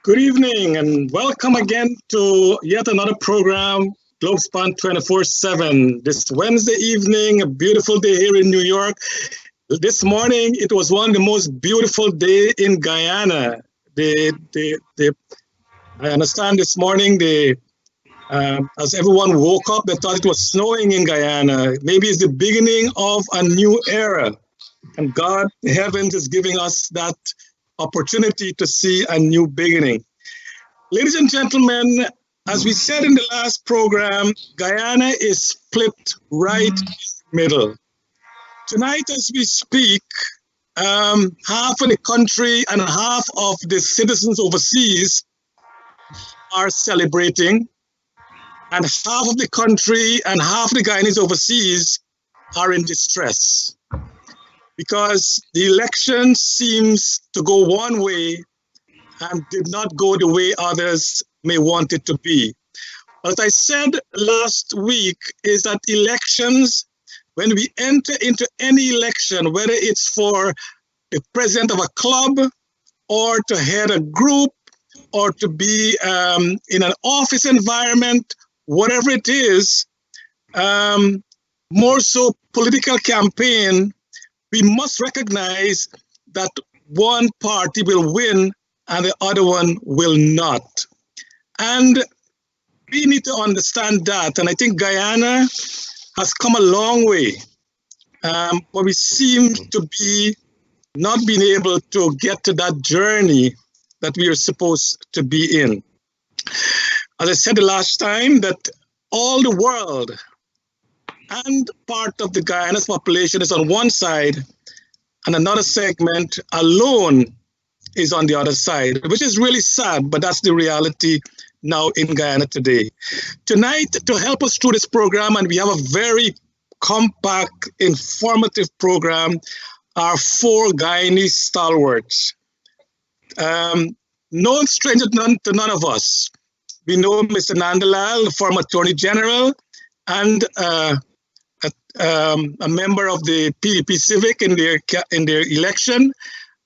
Good evening and welcome again to yet another program, Globespan 24x7. This Wednesday evening, a beautiful day here in New York. This morning, it was one of the most beautiful days in Guyana. I understand this morning, as everyone woke up, they thought it was snowing in Guyana. Maybe it's the beginning of a new era. And God, the heavens, is giving us that opportunity to see a new beginning. Ladies and gentlemen, as we said in the last program, Guyana is split right in the middle. Tonight, as we speak, half of the country and half of the citizens overseas are celebrating, and half of the country and half the Guyanese overseas are in distress because the election seems to go one way and did not go the way others may want it to be. As I said last week, is that elections, when we enter into any election, whether it's for the president of a club or to head a group or to be in an office environment, whatever it is, more so political campaign, we must recognize that one party will win and the other one will not. And we need to understand that. And I think Guyana has come a long way, but we seem to be not being able to get to that journey that we are supposed to be in. As I said the last time, that all the world and part of the Guyana's population is on one side and another segment alone is on the other side, which is really sad, but that's the reality now in Guyana today. Tonight, to help us through this program, and we have a very compact, informative program, are four Guyanese stalwarts. No stranger to none of us. We know Mr. Nandalal, the former Attorney General, and a member of the PDP Civic in their election.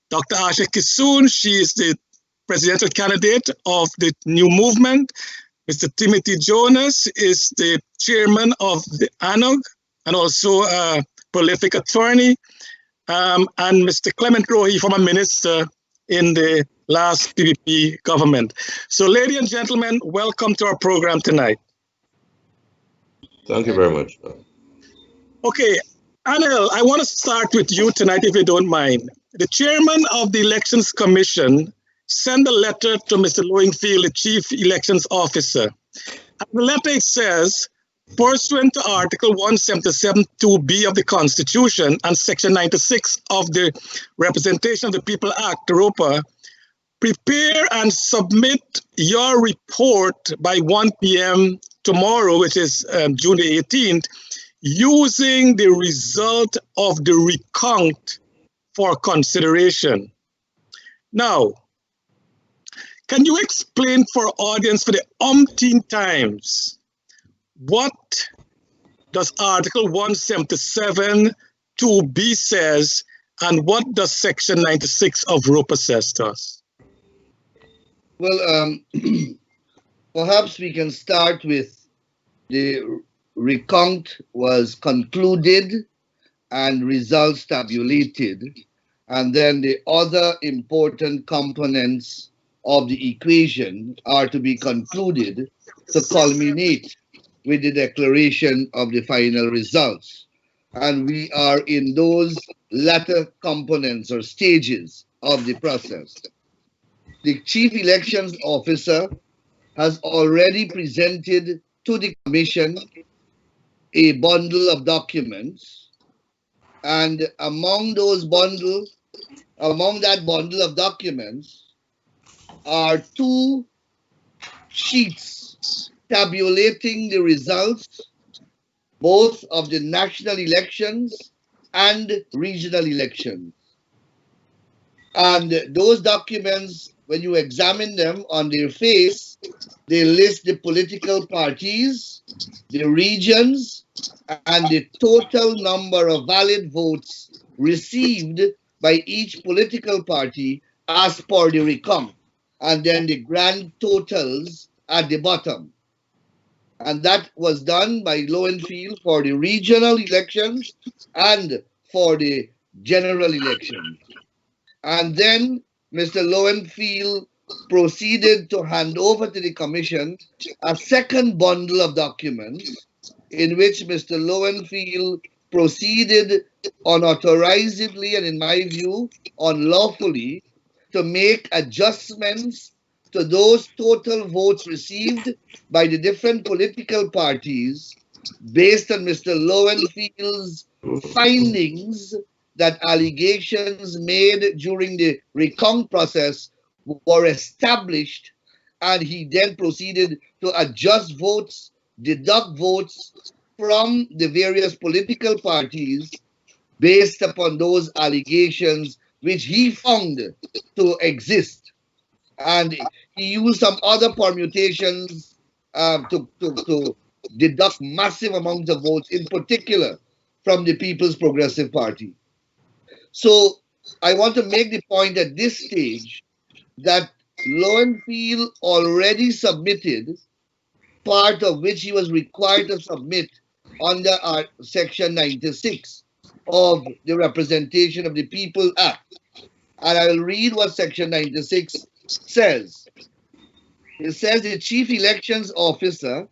Dr. Asha Kisoon, she is the presidential candidate of the new movement. Mr. Timothy Jonas is the chairman of the ANOG and also a prolific attorney. And Mr. Clement Rohi, former minister in the last PDP government. So, ladies and gentlemen, welcome to our program tonight. Thank you very much. Okay, Anil, I want to start with you tonight, if you don't mind. The chairman of the Elections Commission sent a letter to Mr. Lowingfield, the chief elections officer. And the letter, it says, pursuant to Article 177(2)(b) of the Constitution and Section 96 of the Representation of the People Act, ROPA, prepare and submit your report by 1 p.m. tomorrow, which is June the 18th, using the result of the recount for consideration. Now, can you explain for our audience for the umpteenth times what does Article 177(2)(b) says and what does Section 96 of ROPA says to us? Well, perhaps we can start with the recount was concluded and results tabulated, and then the other important components of the equation are to be concluded to culminate with the declaration of the final results. And we are in those latter components or stages of the process. The Chief Elections Officer has already presented to the Commission a bundle of documents, and among that bundle of documents are two sheets tabulating the results both of the national elections and regional elections. And those documents, when you examine them on their face, they list the political parties, the regions, and the total number of valid votes received by each political party as per the recount. and then the grand totals at the bottom. And that was done by Lowenfield for the regional elections and for the general elections. And then Mr. Lowenfield proceeded to hand over to the commission a second bundle of documents in which Mr. Lowenfield proceeded unauthorizedly and, in my view, unlawfully to make adjustments to those total votes received by the different political parties based on Mr. Lowenfield's findings that allegations made during the recount process were established, and he then proceeded to adjust votes, deduct votes from the various political parties based upon those allegations which he found to exist. And he used some other permutations to deduct massive amounts of votes, in particular from the People's Progressive Party. So I want to make the point at this stage that Lowenfield already submitted part of which he was required to submit under Section 96 of the Representation of the People Act. And I will read what Section 96 says. It says the Chief Elections Officer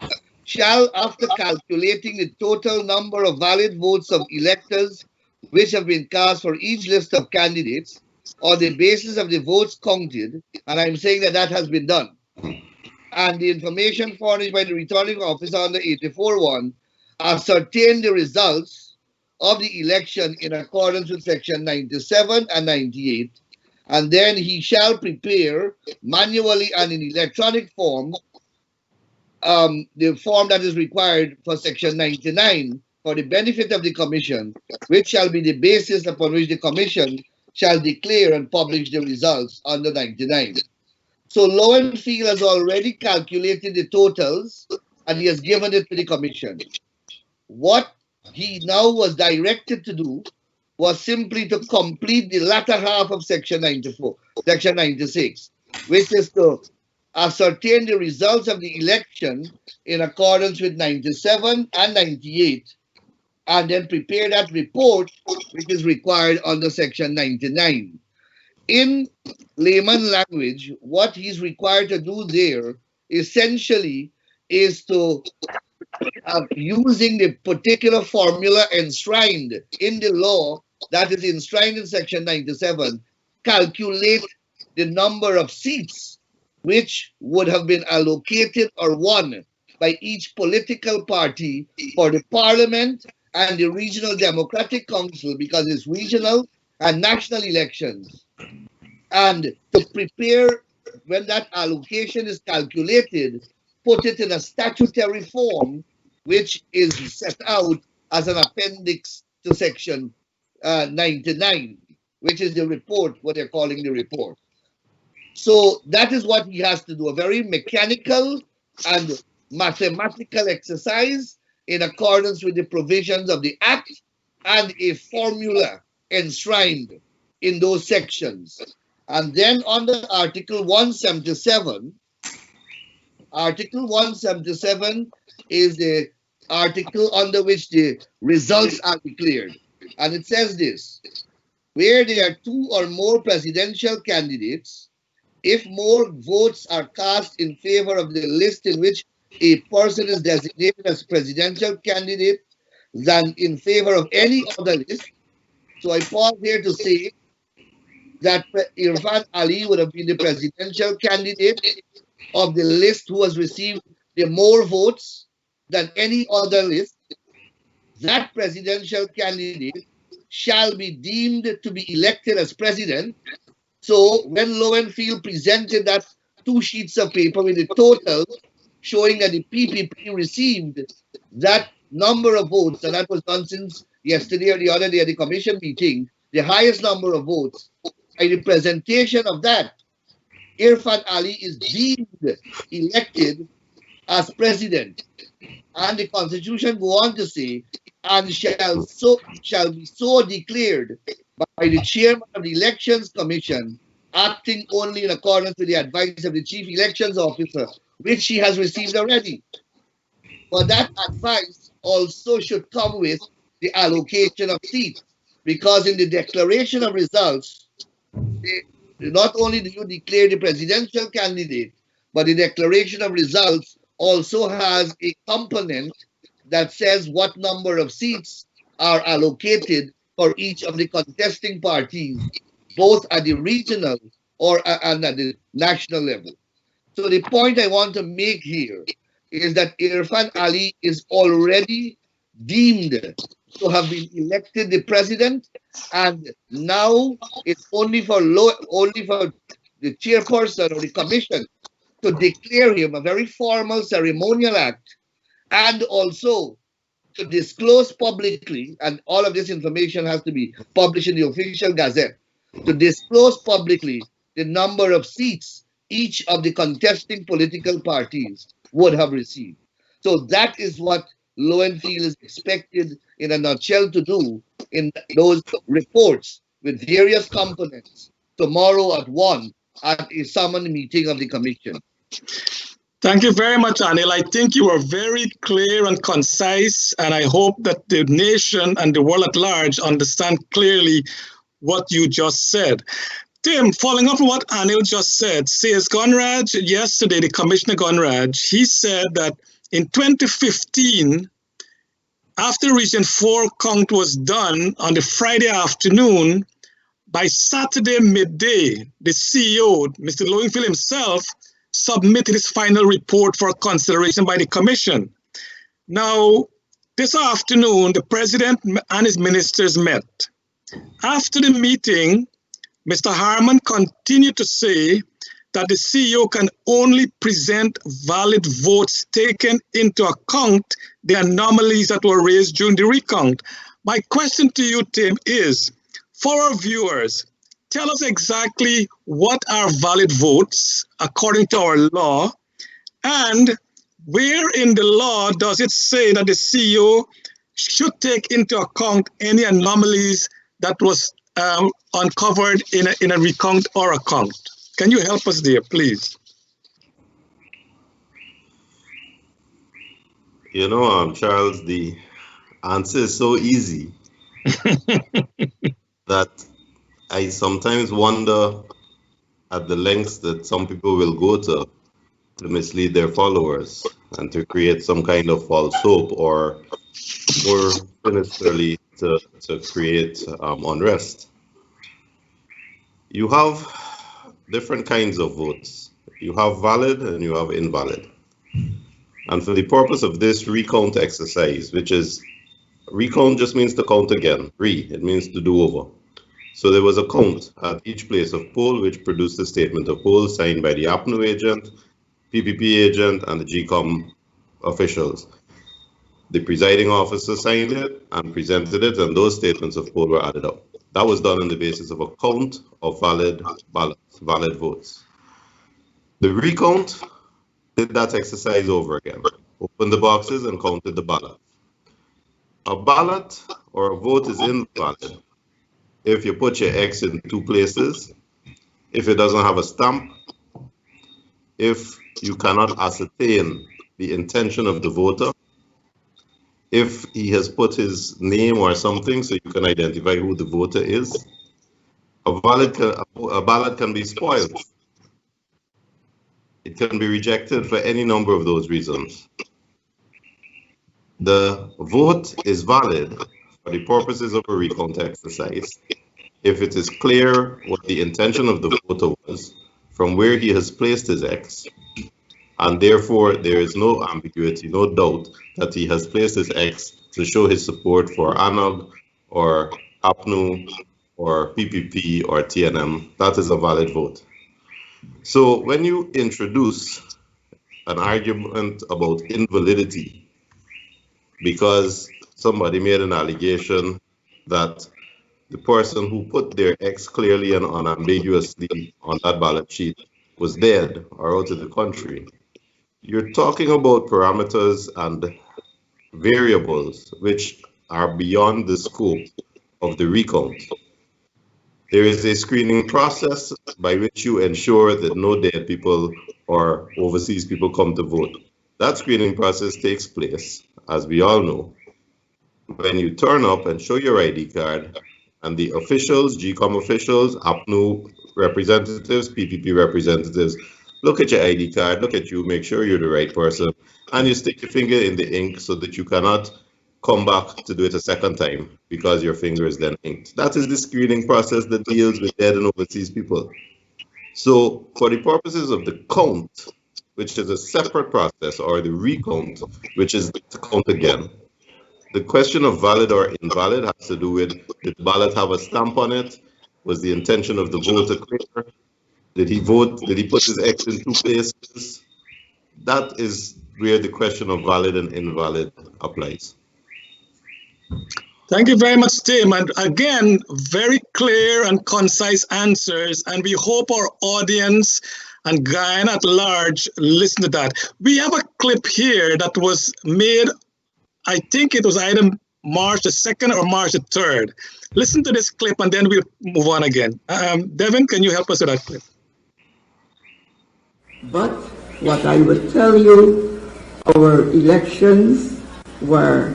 shall, after calculating the total number of valid votes of electors which have been cast for each list of candidates on the basis of the votes counted, and I'm saying that that has been done, and the information furnished by the returning officer under 84.1, ascertain the results of the election in accordance with Section 97 and 98, and then he shall prepare manually and in electronic form the form that is required for Section 99 for the benefit of the Commission, which shall be the basis upon which the Commission shall declare and publish the results under 99. So Lowenfield has already calculated the totals and he has given it to the Commission. What he now was directed to do was simply to complete the latter half of Section 94, Section 96, which is to ascertain the results of the election in accordance with 97 and 98, and then prepare that report, which is required under Section 99. In layman language, what he's required to do there essentially is to, using the particular formula enshrined in the law that is enshrined in Section 97, calculate the number of seats which would have been allocated or won by each political party for the parliament and the regional democratic council, because it's regional and national elections. And to prepare, when that allocation is calculated, put it in a statutory form, which is set out as an appendix to Section 99, which is the report, what they're calling the report. So that is what he has to do, a very mechanical and mathematical exercise in accordance with the provisions of the Act and a formula enshrined in those sections. And then under Article 177, Article 177 is the article under which the results are declared. And it says this: where there are two or more presidential candidates, if more votes are cast in favor of the list in which a person is designated as presidential candidate than in favor of any other list. So I pause here to say that Irfan Ali would have been the presidential candidate of the list who has received the more votes than any other list. That presidential candidate shall be deemed to be elected as president. So when Lowenfield presented that 2 sheets of paper with the total showing that the PPP received that number of votes, and that was done since yesterday or the other day at the commission meeting, the highest number of votes, by the presentation of that, Irfan Ali is deemed elected as president. And the Constitution go on to say, and shall be so declared by the chairman of the Elections Commission acting only in accordance with the advice of the Chief Elections Officer, which she has received already. But that advice also should come with the allocation of seats, because in the declaration of results, not only do you declare the presidential candidate, but the declaration of results also has a component that says what number of seats are allocated for each of the contesting parties, both at the regional and at the national level. So the point I want to make here is that Irfan Ali is already deemed to have been elected the president, and now it's only for the chairperson or the commission to declare him a very formal ceremonial act, and also to disclose publicly, and all of this information has to be published in the official gazette, to disclose publicly the number of seats each of the contesting political parties would have received. So that is what Lowenfield is expected, in a nutshell, to do in those reports with various components tomorrow at 1 at a summoned meeting of the commission. Thank you very much, Anil. I think you were very clear and concise, and I hope that the nation and the world at large understand clearly what you just said. Tim, following up on what Anil just said, says Gunraj yesterday, the Commissioner Gunraj, he said that in 2015, after Region 4 count was done on the Friday afternoon, by Saturday midday, the CEO, Mr. Lowenfield himself, submitted his final report for consideration by the Commission. Now, this afternoon, the President and his ministers met. After the meeting, Mr. Harman continued to say that the CEO can only present valid votes taken into account the anomalies that were raised during the recount. My question to you, Tim, is, for our viewers, tell us exactly what are valid votes according to our law, and where in the law does it say that the CEO should take into account any anomalies that was uncovered in a recount or account? Can you help us there, please? You know, Charles, the answer is so easy that I sometimes wonder at the lengths that some people will go to mislead their followers and to create some kind of false hope, or more sinisterly to create unrest. You have different kinds of votes. You have valid and you have invalid. And for the purpose of this recount exercise, which is, recount just means to count again. It means to do over. So there was a count at each place of poll, which produced a statement of poll signed by the APNU agent, PPP agent, and the GECOM officials. The presiding officer signed it and presented it, and those statements of poll were added up. That was done on the basis of a count of valid ballots, valid votes. The recount did that exercise over again. Opened the boxes and counted the ballots. A ballot or a vote is invalid if you put your X in two places, if it doesn't have a stamp, if you cannot ascertain the intention of the voter, if he has put his name or something so you can identify who the voter is. A ballot can be spoiled. It can be rejected for any number of those reasons. The vote is valid for the purposes of a recount exercise if it is clear what the intention of the voter was from where he has placed his X, and therefore there is no ambiguity, no doubt that he has placed his X to show his support for ANOG or APNU or PPP or TNM. That is a valid vote. So when you introduce an argument about invalidity because somebody made an allegation that the person who put their X clearly and unambiguously on that ballot sheet was dead or out of the country, you're talking about parameters and variables which are beyond the scope of the recount. There is a screening process by which you ensure that no dead people or overseas people come to vote. That screening process takes place, as we all know, when you turn up and show your ID card, and the officials, GECOM officials, APNU representatives, PPP representatives, look at your ID card, look at you, make sure you're the right person, and you stick your finger in the ink so that you cannot come back to do it a second time because your finger is then inked. That is the screening process that deals with dead and overseas people. So for the purposes of the count, which is a separate process, or the recount, which is to count again, the question of valid or invalid has to do with, did the ballot have a stamp on it? Was the intention of the voter clear? Did he vote? Did he put his X in two places? That is where the question of valid and invalid applies. Thank you very much, Tim. And again, very clear and concise answers. And we hope our audience and Guyana at large listen to that. We have a clip here that was made, I think it was either March the 2nd or March the 3rd. Listen to this clip and then we'll move on again. Devin, can you help us with that clip? But what I will tell you, our elections were,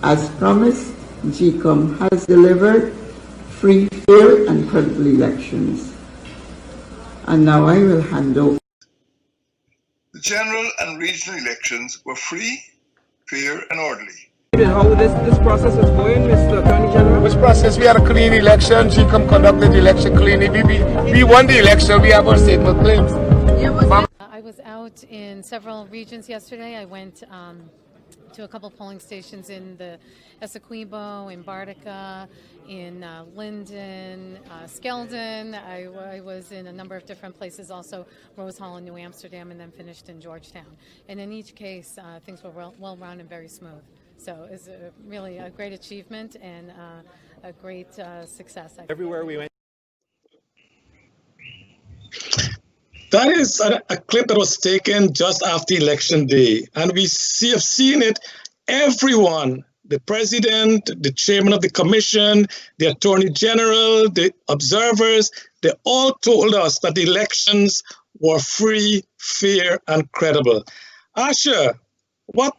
as promised, GECOM has delivered free, fair, and credible elections. And now I will hand over. The general and regional elections were free, fair, and orderly. How this process is going, Mr. Attorney General? Which process? We had a clean election. GECOM conducted the election cleanly. We won the election. We have our statement claims. I was out in several regions yesterday. I went to a couple polling stations in the Essequibo, in Bartica, in Linden, Skeldon. I was in a number of different places, also Rose Hall in New Amsterdam, and then finished in Georgetown. And in each case, things were well run and very smooth. So it's really a great achievement and a great success. Everywhere we went. That is a clip that was taken just after Election Day. And we have seen it, everyone, the president, the chairman of the commission, the attorney general, the observers, they all told us that the elections were free, fair, and credible. Asha, what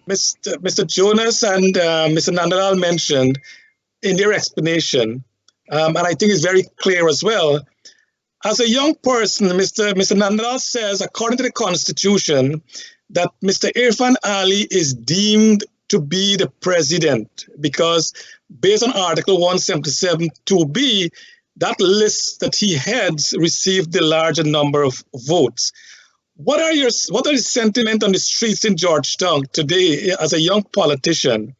Mr. Jonas and Mr. Nandalal mentioned in their explanation, and I think it's very clear as well. As a young person, Mr. Nandalal says, according to the Constitution, that Mr. Irfan Ali is deemed to be the president because based on Article 177 2B, that list that he heads received the larger number of votes. What are the sentiment on the streets in Georgetown today as a young politician?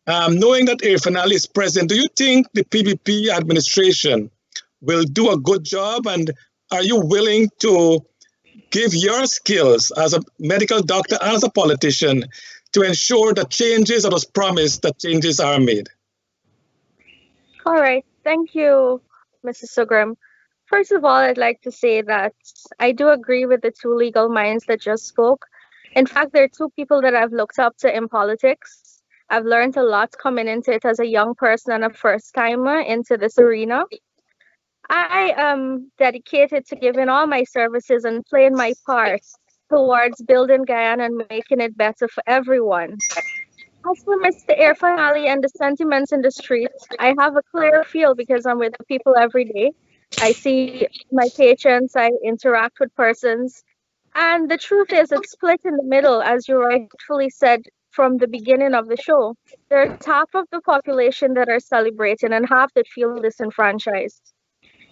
Knowing that Irfan Ali is president, do you think the PPP administration will do a good job, and are you willing to give your skills as a medical doctor and as a politician to ensure that changes that was promised, that changes are made? All right, thank you, Mrs. Sugram. First of all, I'd like to say that I do agree with the two legal minds that just spoke. In fact, there are two people that I've looked up to in politics. I've learned a lot coming into it as a young person and a first timer into this arena. I am dedicated to giving all my services and playing my part towards building Guyana and making it better for everyone. As for Mr. Irfan Ali and the sentiments in the streets, I have a clear feel because I'm with the people every day. I see my patients, I interact with persons. And the truth is, it's split in the middle, as you rightfully said from the beginning of the show. There's half of the population that are celebrating and half that feel disenfranchised.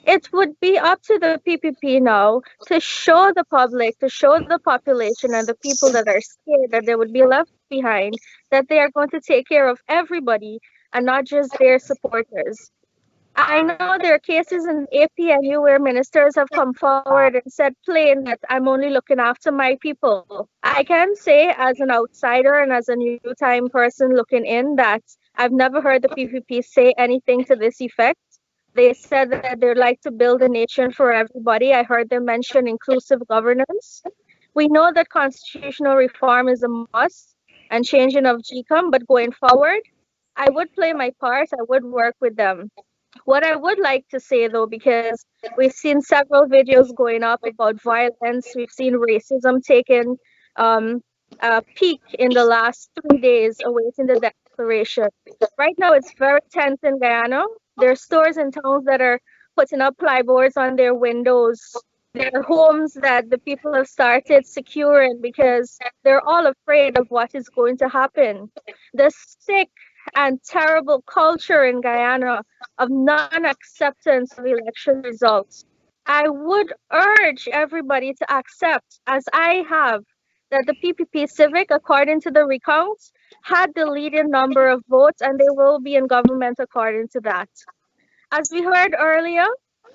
It would be up to the PPP now to show the public, to show the population and the people that are scared that they would be left behind, that they are going to take care of everybody and not just their supporters. I know there are cases in APNU where ministers have come forward and said plain that I'm only looking after my people. I can say as an outsider and as a new time person looking in that I've never heard the PPP say anything to this effect. They said that they'd like to build a nation for everybody. I heard them mention inclusive governance. We know that constitutional reform is a must and changing of GECOM, but going forward, I would play my part. I would work with them. What I would like to say, though, because we've seen several videos going up about violence, we've seen racism taking um, a peak in the last 3 days awaiting the declaration. Right now, it's very tense in Guyana. There are stores and towns that are putting up plyboards on their windows. There are homes that the people have started securing because they're all afraid of what is going to happen. The sick and terrible culture in Guyana of non-acceptance of election results. I would urge everybody to accept, as I have, that the PPP Civic, according to the recounts, had the leading number of votes and they will be in government according to that. As we heard earlier,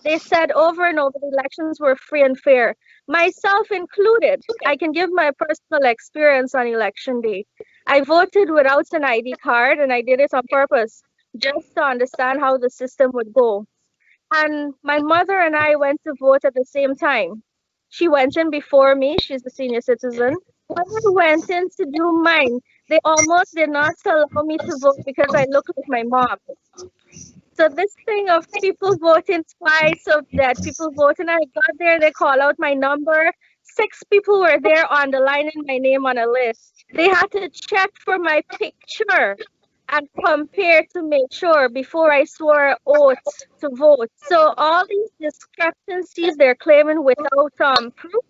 they said over and over the elections were free and fair, myself included. I can give my personal experience on election day. I voted without an ID card and I did it on purpose just to understand how the system would go. And my mother and I went to vote at the same time. She went in before me, she's a senior citizen. When I went in to do mine, they almost did not allow me to vote because I look like my mom. So this thing of people voting twice, of that people voting, I got there, they call out my number. 6 people were there on the line in my name on a list. They had to check for my picture and compare to make sure before I swore oath to vote. So all these discrepancies they're claiming without proof,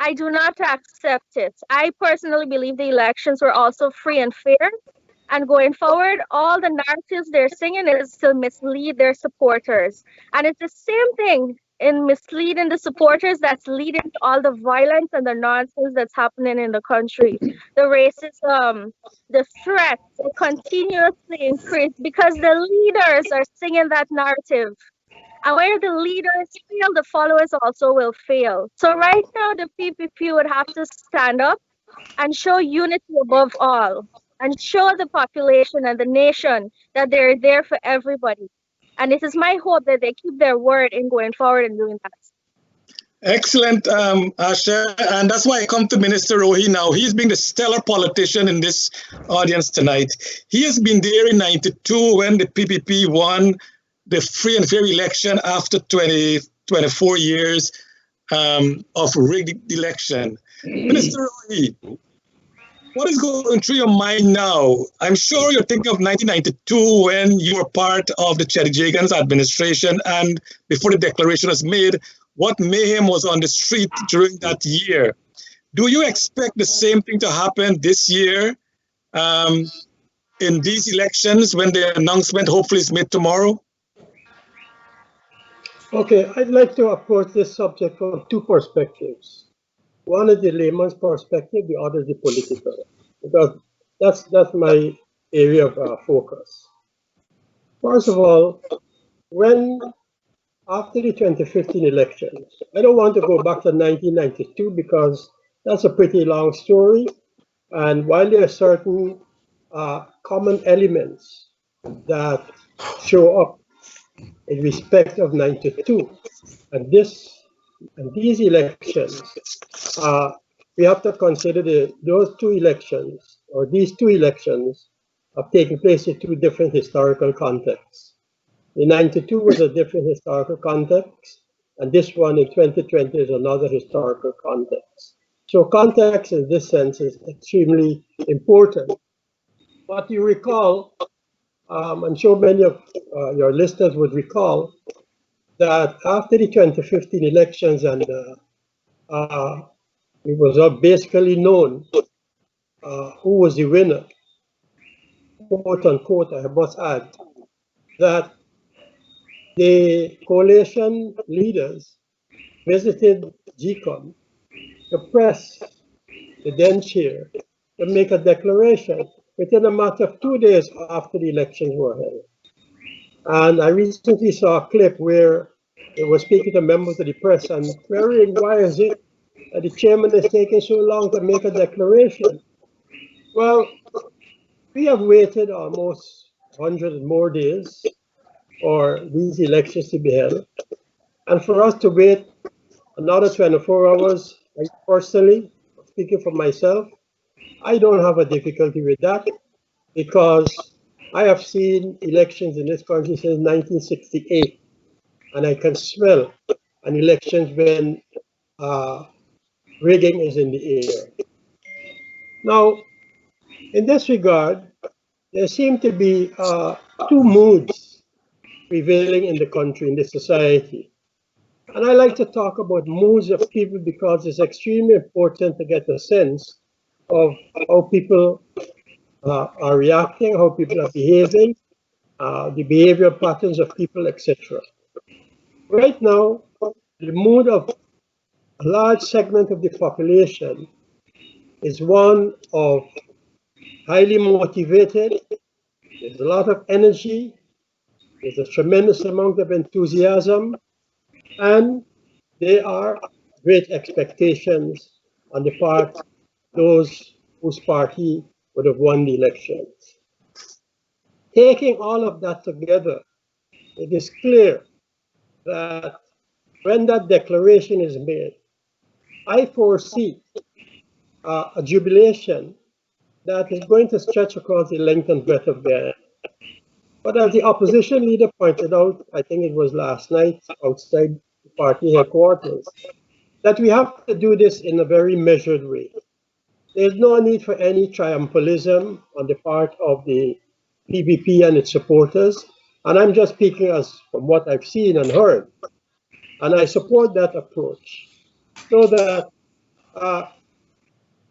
I do not accept it. I personally believe the elections were also free and fair. And going forward, all the narratives they're singing is to mislead their supporters. And it's the same thing in misleading the supporters that's leading to all the violence and the nonsense that's happening in the country. The racism, the threats continuously increase because the leaders are singing that narrative. And where the leaders fail, the followers also will fail. So right now, the PPP would have to stand up and show unity above all, and show the population and the nation that they're there for everybody. And it is my hope that they keep their word in going forward and doing that. Excellent, Asha. And that's why I come to Minister Rohi now. He's being the stellar politician in this audience tonight. He has been there in 92 when the PPP won the free and fair election after 24 years of rigged election. Minister Rohi, what is going through your mind now? I'm sure you're thinking of 1992 when you were part of the Chedijegan's administration and before the declaration was made, what mayhem was on the street during that year. Do you expect the same thing to happen this year in these elections when the announcement hopefully is made tomorrow? Okay, I'd like to approach this subject from two perspectives. One is the layman's perspective, the other is the political, because that's my area of focus. First of all, after the 2015 elections, I don't want to go back to 1992 because that's a pretty long story. And while there are certain common elements that show up in respect of 92, and these elections, we have to consider those two elections, or these two elections, have taken place in two different historical contexts. The 92 was a different historical context, and this one in 2020 is another historical context. So context in this sense is extremely important. But you recall, I'm sure many of your listeners would recall, that after the 2015 elections and it was basically known who was the winner, quote unquote, I must add, that the coalition leaders visited GECOM to press the then chair to make a declaration within a matter of 2 days after the elections were held. And I recently saw a clip where they were speaking to members of the press and querying why is it that the chairman is taking so long to make a declaration. Well, we have waited almost 100 more days for these elections to be held. And for us to wait another 24 hours, personally, speaking for myself, I don't have a difficulty with that because I have seen elections in this country since 1968, and I can smell an elections when rigging is in the air. Now, in this regard, there seem to be two moods prevailing in the country, in the society. And I like to talk about moods of people because it's extremely important to get a sense of how people are reacting, how people are behaving, the behavioral patterns of people, etc. Right now, the mood of a large segment of the population is one of highly motivated, there's a lot of energy, there's a tremendous amount of enthusiasm, and there are great expectations on the part of those whose party would have won the elections. Taking all of that together, it is clear that when that declaration is made, I foresee a jubilation that is going to stretch across the length and breadth of Guyana. But as the opposition leader pointed out, I think it was last night outside the party headquarters, that we have to do this in a very measured way. There's no need for any triumphalism on the part of the PPP and its supporters. And I'm just speaking as from what I've seen and heard. And I support that approach. So that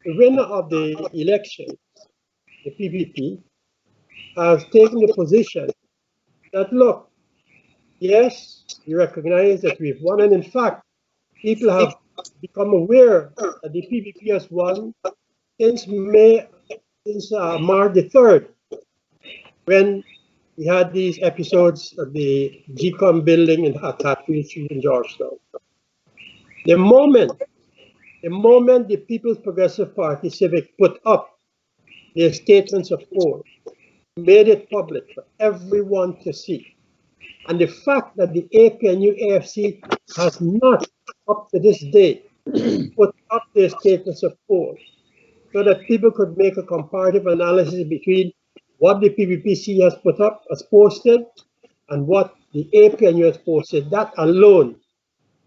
the winner of the election, the PPP, has taken the position that, look, yes, we recognize that we've won. And in fact, people have become aware that the PPP has won since March the 3rd, when we had these episodes of the GECOM building at Hatfield Street in Georgetown. The moment the People's Progressive Party Civic put up their statements of support, made it public for everyone to see, and the fact that the APNU AFC has not, up to this day, put up their statements of support, so that people could make a comparative analysis between what the PPPC has put up, has posted, and what the APNU has posted. That alone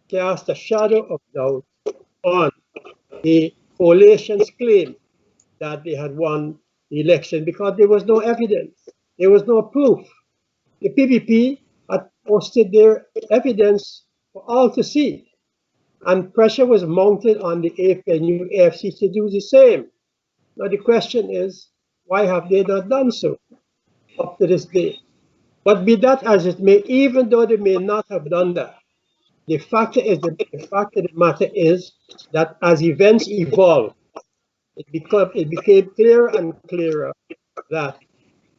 cast a shadow of doubt on the coalition's claim that they had won the election, because there was no evidence, there was no proof. The PPP had posted their evidence for all to see, and pressure was mounted on the APNU AFC to do the same. Now the question is, why have they not done so up to this day? But be that as it may, even though they may not have done that, the fact of the matter is that as events evolved, it became clearer and clearer that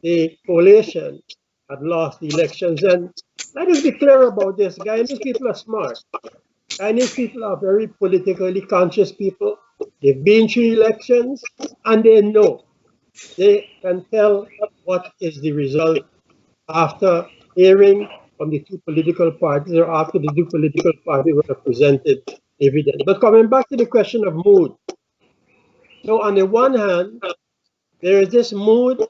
the coalition had lost the elections. And let us be clear about this. Guyanese people are smart. Guyanese people are very politically conscious people. They've been through elections and they know. They can tell what is the result after hearing from the two political parties, or after the two political parties were presented evidence. But coming back to the question of mood. So on the one hand, there is this mood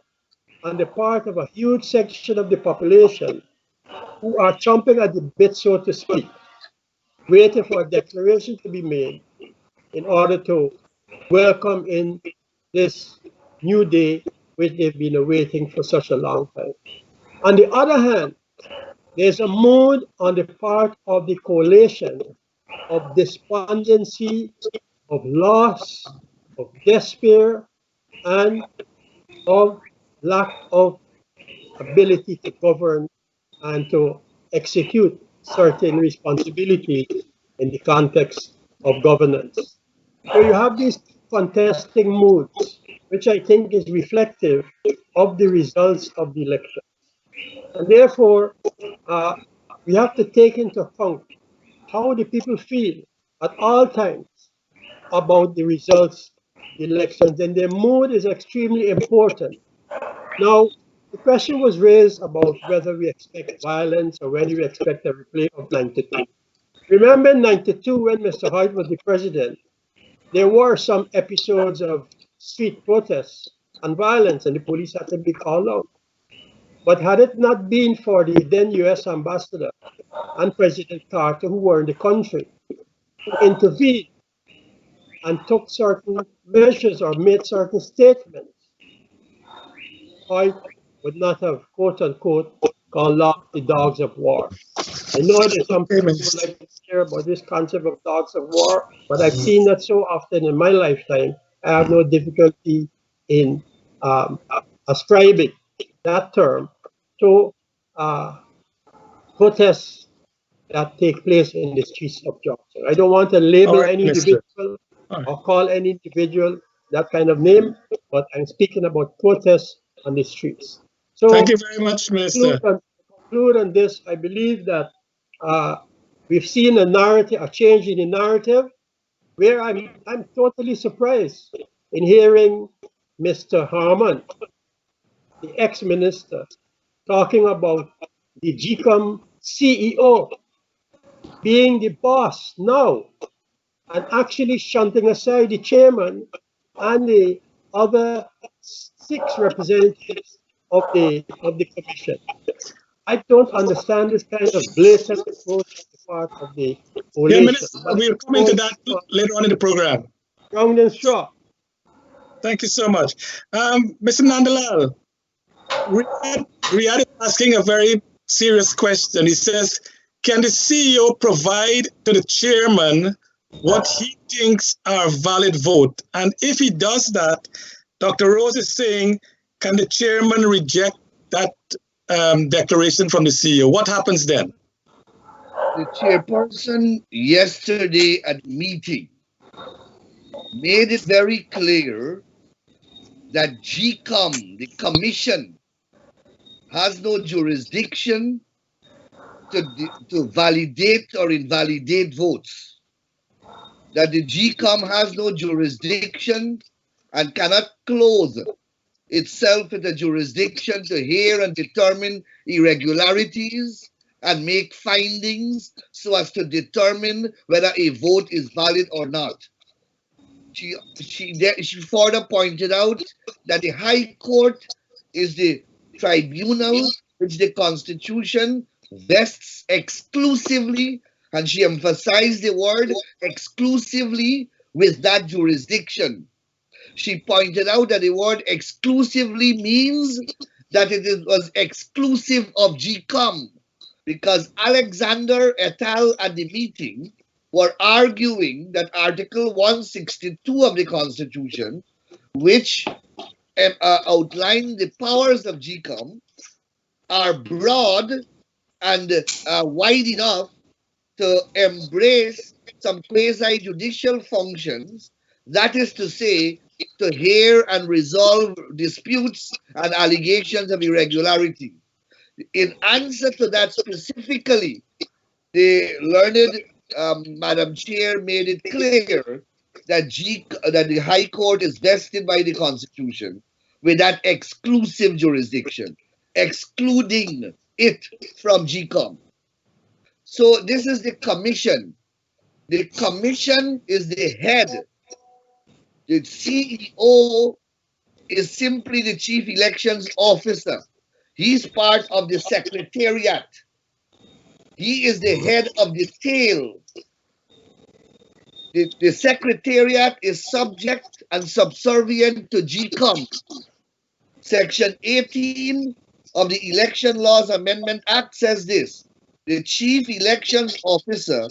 on the part of a huge section of the population who are chomping at the bit, so to speak, waiting for a declaration to be made in order to welcome in this new day which they've been awaiting for such a long time. On the other hand, there's a mood on the part of the coalition of despondency, of loss, of despair, and of lack of ability to govern and to execute certain responsibilities in the context of governance. So you have these contesting moods, which I think is reflective of the results of the election. And therefore, we have to take into account how the people feel at all times about the results of the elections, and their mood is extremely important. Now, the question was raised about whether we expect violence or whether we expect a replay of 92. Remember in 92, when Mr. Hoyt was the president, there were some episodes of street protests and violence, and the police had to be called out. But had it not been for the then US ambassador and President Carter, who were in the country, who intervened and took certain measures or made certain statements, I would not have, quote unquote, gone off the dogs of war. I know that some Okay, people don't Minister. like to hear about this concept of dogs of war, but I've seen that so often in my lifetime. I have no difficulty in ascribing that term to protests that take place in the streets of Johnson. I don't want to All label right, any Minister. individual All right. or call any individual that kind of name, but I'm speaking about protests on the streets. Thank So you very much, Minister. conclude on this, I believe that we've seen a narrative, a change in the narrative, where I'm totally surprised in hearing Mr. Harman, the ex-minister, talking about the GECOM CEO being the boss now and actually shunting aside the chairman and the other 6 representatives of the commission. I don't understand this kind of blatant approach on the part of the Yeah, coalition, Minister, but we'll come into that later on in the program. strong and sure. Thank you so much. Mr. Nandalal, Riyadh is asking a very serious question. He says, can the CEO provide to the chairman what he thinks are valid vote? And if he does that, Dr. Rose is saying, can the chairman reject that declaration from the CEO? What happens then? The chairperson yesterday at meeting made it very clear that GECOM, the commission, has no jurisdiction to validate or invalidate votes. That the GECOM has no jurisdiction and cannot clothe itself with a jurisdiction to hear and determine irregularities and make findings so as to determine whether a vote is valid or not. She further pointed out that the High Court is the tribunal which the Constitution vests exclusively, and she emphasized the word exclusively, with that jurisdiction. She pointed out that the word exclusively means that was exclusive of GECOM, because Alexander et al. At the meeting were arguing that Article 162 of the Constitution, which outlined the powers of GECOM, are broad and wide enough to embrace some quasi-judicial functions, that is to say, to hear and resolve disputes and allegations of irregularity. In answer to that specifically, the learned Madam Chair made it clear that the High Court is vested by the Constitution with that exclusive jurisdiction, excluding it from GECOM. So this is the commission. The commission is the head. The CEO is simply the chief elections officer. He's part of the secretariat. He is the head of the tail. The secretariat is subject and subservient to GECOM. Section 18 of the Election Laws Amendment Act says this: the chief elections officer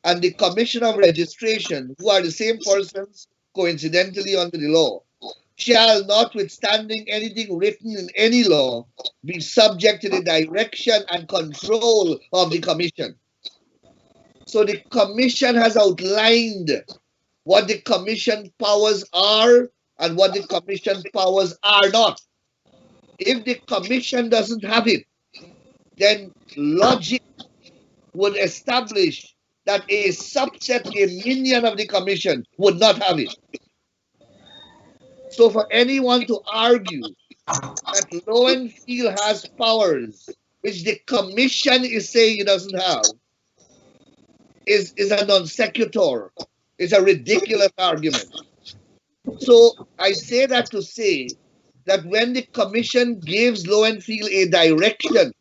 and the commissioner of registration, who are the same persons coincidentally under the law, shall, notwithstanding anything written in any law, be subject to the direction and control of the commission. So the commission has outlined what the commission powers are and what the commission powers are not. If the commission doesn't have it, then logic would establish that a subset, a minion of the commission would not have it. So for anyone to argue that Lowenfield has powers which the commission is saying he doesn't have is a non sequitur. It's a ridiculous argument. So I say that to say that when the commission gives Lowenfield a direction,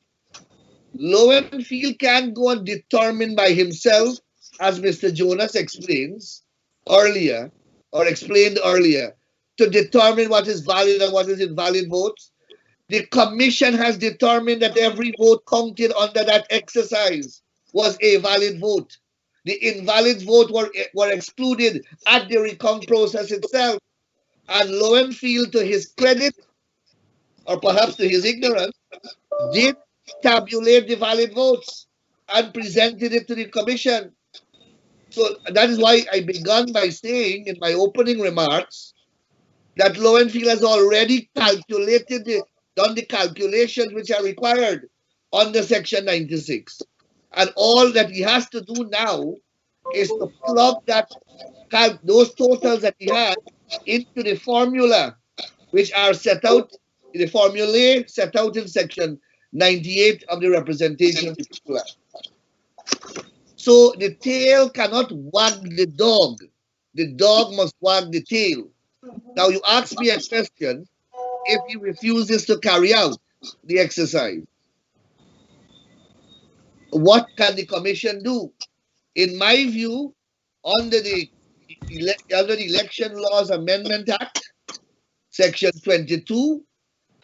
Lowenfield can go and determine by himself, as Mr. Jonas explains earlier, or explained earlier, to determine what is valid and what is invalid votes. The commission has determined that every vote counted under that exercise was a valid vote. The invalid vote were excluded at the recount process itself. And Lowenfield, to his credit, or perhaps to his ignorance, did tabulate the valid votes and presented it to the commission. So that is why I began by saying in my opening remarks that Lowenfield has already done the calculations which are required under Section 96. And all that he has to do now is to plug those totals that he had into the formula, which are set out, the formulae set out in Section 98 of the Representation of the People Act. So the tail cannot wag the dog. The dog must wag the tail. Now you ask me a question: if he refuses to carry out the exercise, what can the commission do? In my view, under the Election Laws Amendment Act, Section 22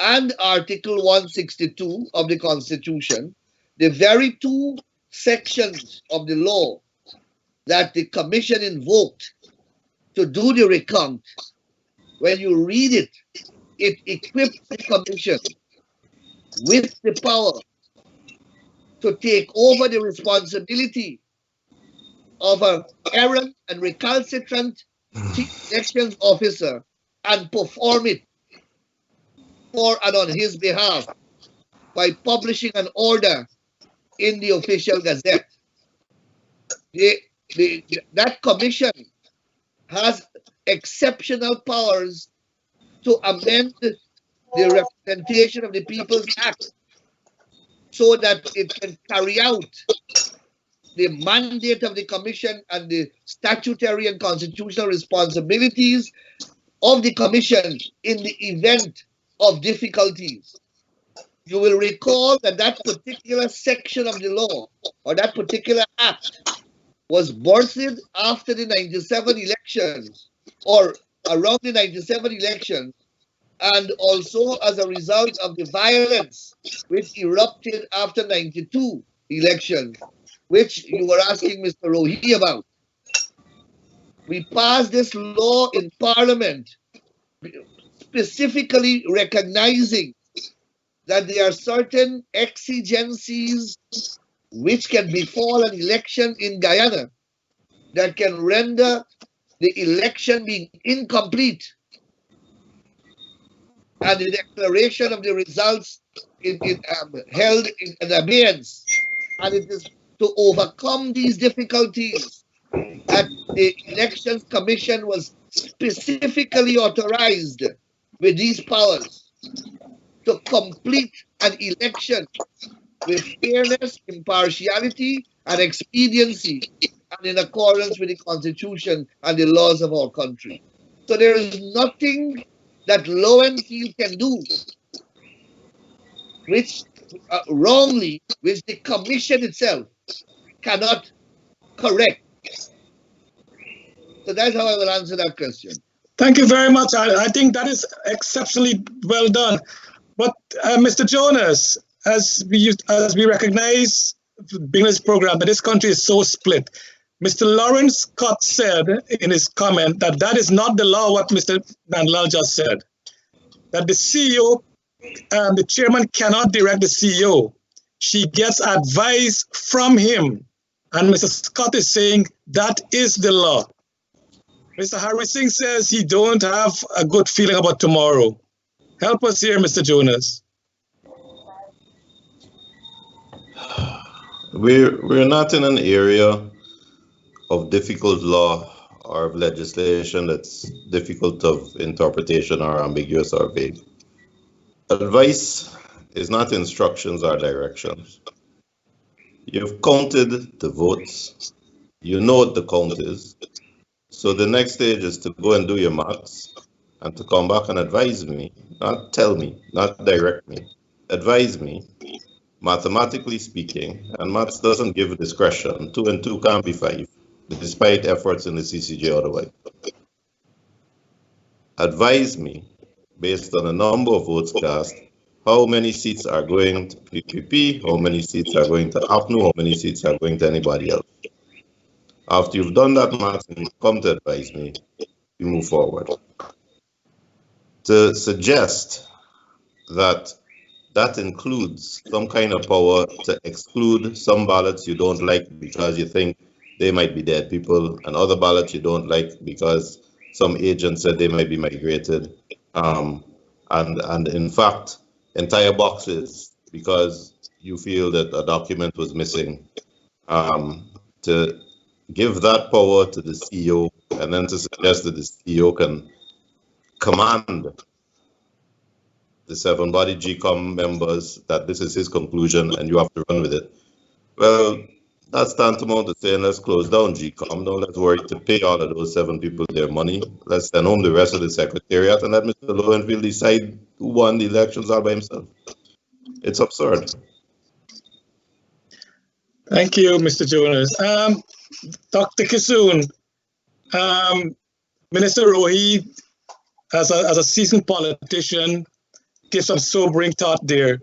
and Article 162 of the Constitution, the very two sections of the law that the commission invoked to do the recount, when you read it, it equips the commission with the power to take over the responsibility of an errant and recalcitrant chief elections officer and perform it for and on his behalf by publishing an order in the official gazette. That commission has exceptional powers to amend the Representation of the People's Act so that it can carry out the mandate of the commission and the statutory and constitutional responsibilities of the commission in the event of difficulties. You will recall that that particular section of the law, or that particular act, was birthed after the 97 elections, or around the 97 elections, and also as a result of the violence which erupted after 92 elections, which you were asking Mr. Rohi about. We passed this law in Parliament, specifically recognizing that there are certain exigencies which can befall an election in Guyana that can render the election being incomplete and the declaration of the results held in abeyance. And it is to overcome these difficulties that the Elections Commission was specifically authorized with these powers to complete an election with fairness, impartiality, and expediency, and in accordance with the Constitution and the laws of our country. So there is nothing that Lowenfield can do which wrongly, which the commission itself cannot correct. So that's how I will answer that question. Thank you very much. I think that is exceptionally well done. But Mr. Jonas, as we recognize being this program that this country is so split, Mr. Lawrence Scott said in his comment that that is not the law, what Mr. Nandlal just said, that the CEO and the chairman cannot direct the CEO. She gets advice from him. And Mr. Scott is saying that is the law. Mr. Harry Singh says he don't have a good feeling about tomorrow. Help us here, Mr. Jonas. We're not in an area of difficult law or of legislation that's difficult of interpretation or ambiguous or vague. Advice is not instructions or directions. You've counted the votes. You know what the count is. So the next stage is to go and do your maths and to come back and advise me not tell me, not direct me, advise me, mathematically speaking, and maths doesn't give discretion. 2 and 2 can't be 5, despite efforts in the CCJ otherwise. Advise me, based on a number of votes cast, how many seats are going to PPP, how many seats are going to APNU, how many seats are going to anybody else. After you've done that math and you come to advise me, we move forward. To suggest that that includes some kind of power to exclude some ballots you don't like because you think they might be dead people, and other ballots you don't like because some agent said they might be migrated, and in fact, entire boxes because you feel that a document was missing, to give that power to the CEO and then to suggest that the CEO can command the 7-body GECOM members that this is his conclusion and you have to run with it. Well, that's tantamount to saying let's close down GECOM. Don't let's worry to pay all of those 7 people their money. Let's send home the rest of the secretariat and let Mr. Lowenfield decide who won the elections all by himself. It's absurd. Thank you, Mr. Jonas. Dr. Kisoon, Minister Rohi, as a seasoned politician, give some sobering thought there.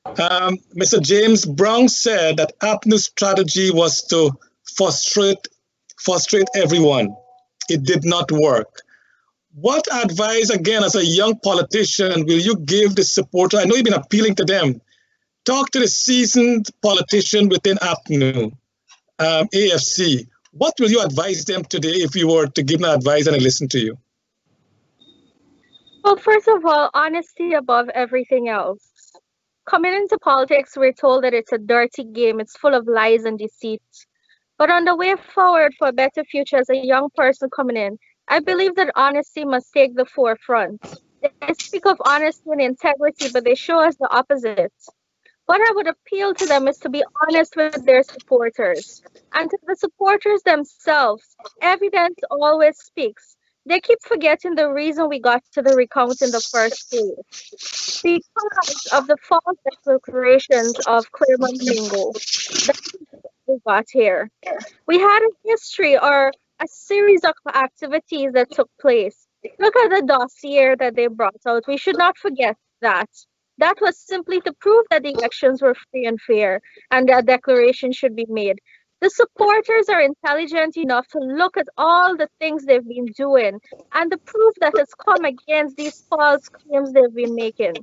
Mr. James Brown said that APNU's strategy was to frustrate everyone. It did not work. What advice, again, as a young politician, will you give the supporter? I know you've been appealing to them. Talk to the seasoned politician within APNU, AFC. What will you advise them today if you were to give them advice and they listen to you? Well, first of all, honesty above everything else. Coming into politics, we're told that it's a dirty game. It's full of lies and deceit. But on the way forward for a better future as a young person coming in, I believe that honesty must take the forefront. They speak of honesty and integrity, but they show us the opposite. What I would appeal to them is to be honest with their supporters. And to the supporters themselves, evidence always speaks. They keep forgetting the reason we got to the recount in the first place. Because of the false declarations of Claremont Mingo. That's what we got here. We had a history or a series of activities that took place. Look at the dossier that they brought out. We should not forget that. That was simply to prove that the elections were free and fair and that declaration should be made. The supporters are intelligent enough to look at all the things they've been doing and the proof that has come against these false claims they've been making.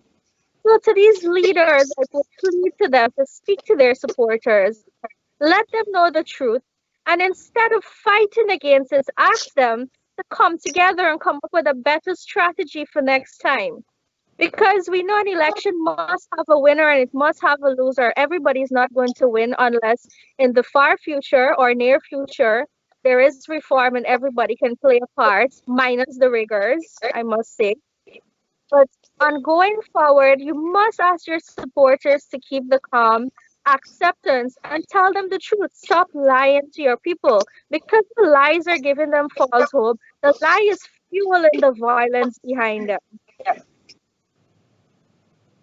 So to these leaders, I would plead to them to speak to their supporters, let them know the truth, and instead of fighting against it, ask them to come together and come up with a better strategy for next time. Because we know an election must have a winner and it must have a loser. Everybody's not going to win unless in the far future or near future, there is reform and everybody can play a part, minus the riggers, I must say. But on going forward, you must ask your supporters to keep the calm, acceptance, and tell them the truth. Stop lying to your people because the lies are giving them false hope. The lie is fueling the violence behind them.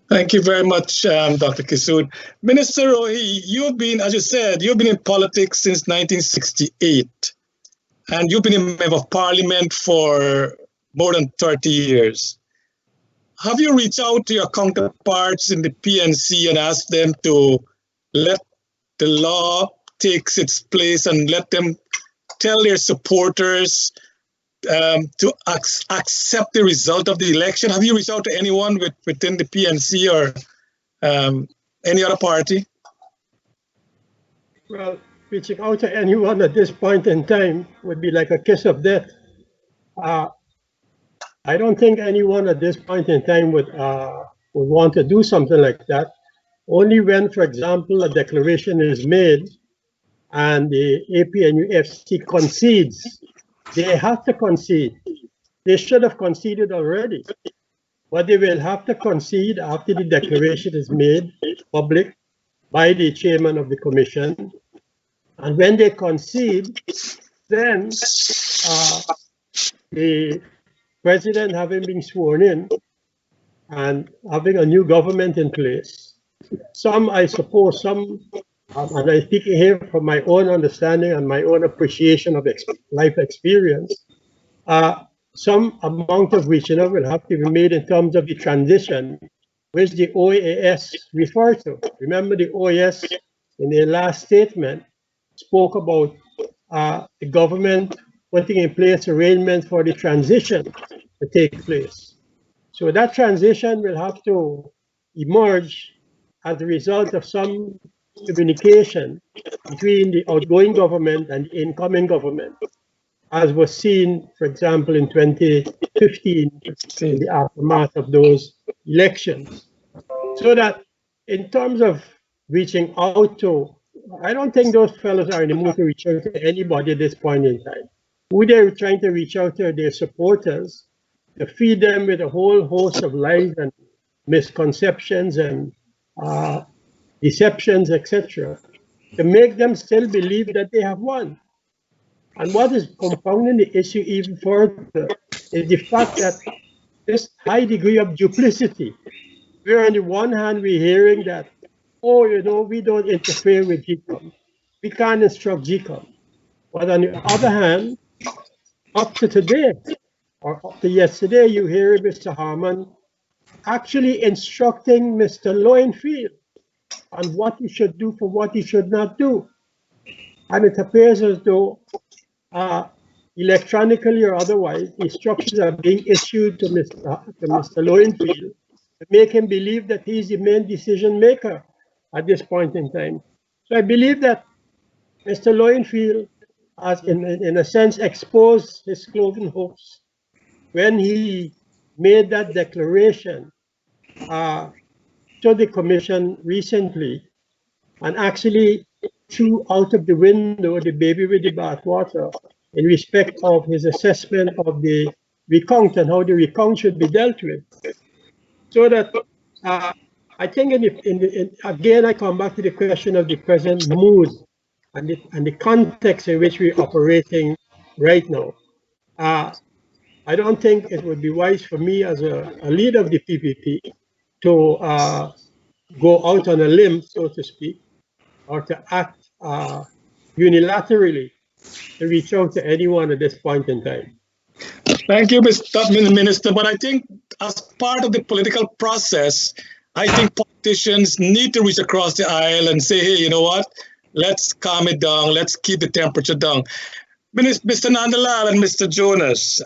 Thank you very much, Dr. Kisoon. Minister Rohi, you've been, as you said, you've been in politics since 1968, and you've been a member of parliament for more than 30 years. Have you reached out to your counterparts in the PNC and asked them to let the law take its place and let them tell their supporters to accept the result of the election? Have you reached out to anyone within the PNC or any other party? Well, reaching out to anyone at this point in time would be like a kiss of death. I don't think anyone at this point in time would want to do something like that. Only when, for example, a declaration is made and the APNUFC concedes. They have to concede. They should have conceded already. But they will have to concede after the declaration is made public by the chairman of the commission. And when they concede, then the president, having been sworn in, and having a new government in place, some, I suppose, and I'm speaking here from my own understanding and my own appreciation of life experience, some amount of which will have to be made in terms of the transition, which the OAS referred to. Remember, the OAS in their last statement spoke about the government putting in place arrangements for the transition to take place. So that transition will have to emerge as a result of some communication between the outgoing government and the incoming government, as was seen, for example, in 2015, in the aftermath of those elections. So that in terms of reaching out to, I don't think those fellows are in the mood to reach out to anybody at this point in time. Who they're trying to reach out to their supporters, to feed them with a whole host of lies and misconceptions and deceptions, etc., to make them still believe that they have won. And what is compounding the issue even further is the fact that this high degree of duplicity, where on the one hand we're hearing that, oh, we don't interfere with GECOM. We can't instruct GECOM. But on the other hand, up to today, or up to yesterday, you hear Mr. Harman actually instructing Mr. Lowenfield on what he should do for what he should not do. And it appears as though electronically or otherwise, instructions are being issued to Mr. Lowenfield to make him believe that he's the main decision maker at this point in time. So I believe that Mr. Lowenfield has, in a sense, exposed his cloven hooks when he made that declaration to the commission recently, and actually threw out of the window the baby with the bathwater in respect of his assessment of the recount and how the recount should be dealt with. So that I think, again, I come back to the question of the present mood and the context in which we're operating right now. I don't think it would be wise for me as a leader of the PPP to go out on a limb, so to speak, or to act unilaterally to reach out to anyone at this point in time. Thank you, Mr. Minister. But I think as part of the political process, I think politicians need to reach across the aisle and say, hey, you know what? Let's calm it down. Let's keep the temperature down. Mr. Nandalal and Mr. Jonas,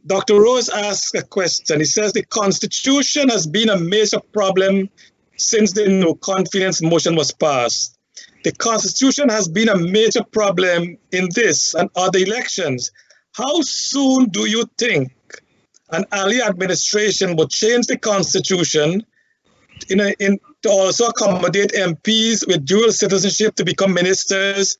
Dr. Rose asked a question. He says the Constitution has been a major problem since the no confidence motion was passed. The Constitution has been a major problem in this and other elections. How soon do you think an Ali administration would change the Constitution to also accommodate MPs with dual citizenship to become ministers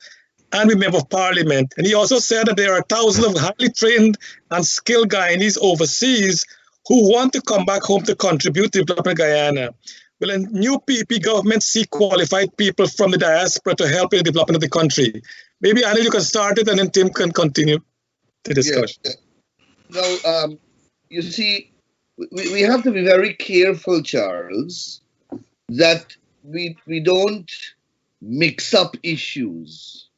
and be member of parliament? And he also said that there are thousands of highly trained and skilled Guyanese overseas who want to come back home to contribute to development of Guyana. Will a new PP government seek qualified people from the diaspora to help in the development of the country? Maybe, Anil, you can start it and then Tim can continue the discussion. Yes. Now, you see, we have to be very careful, Charles, that we don't mix up issues.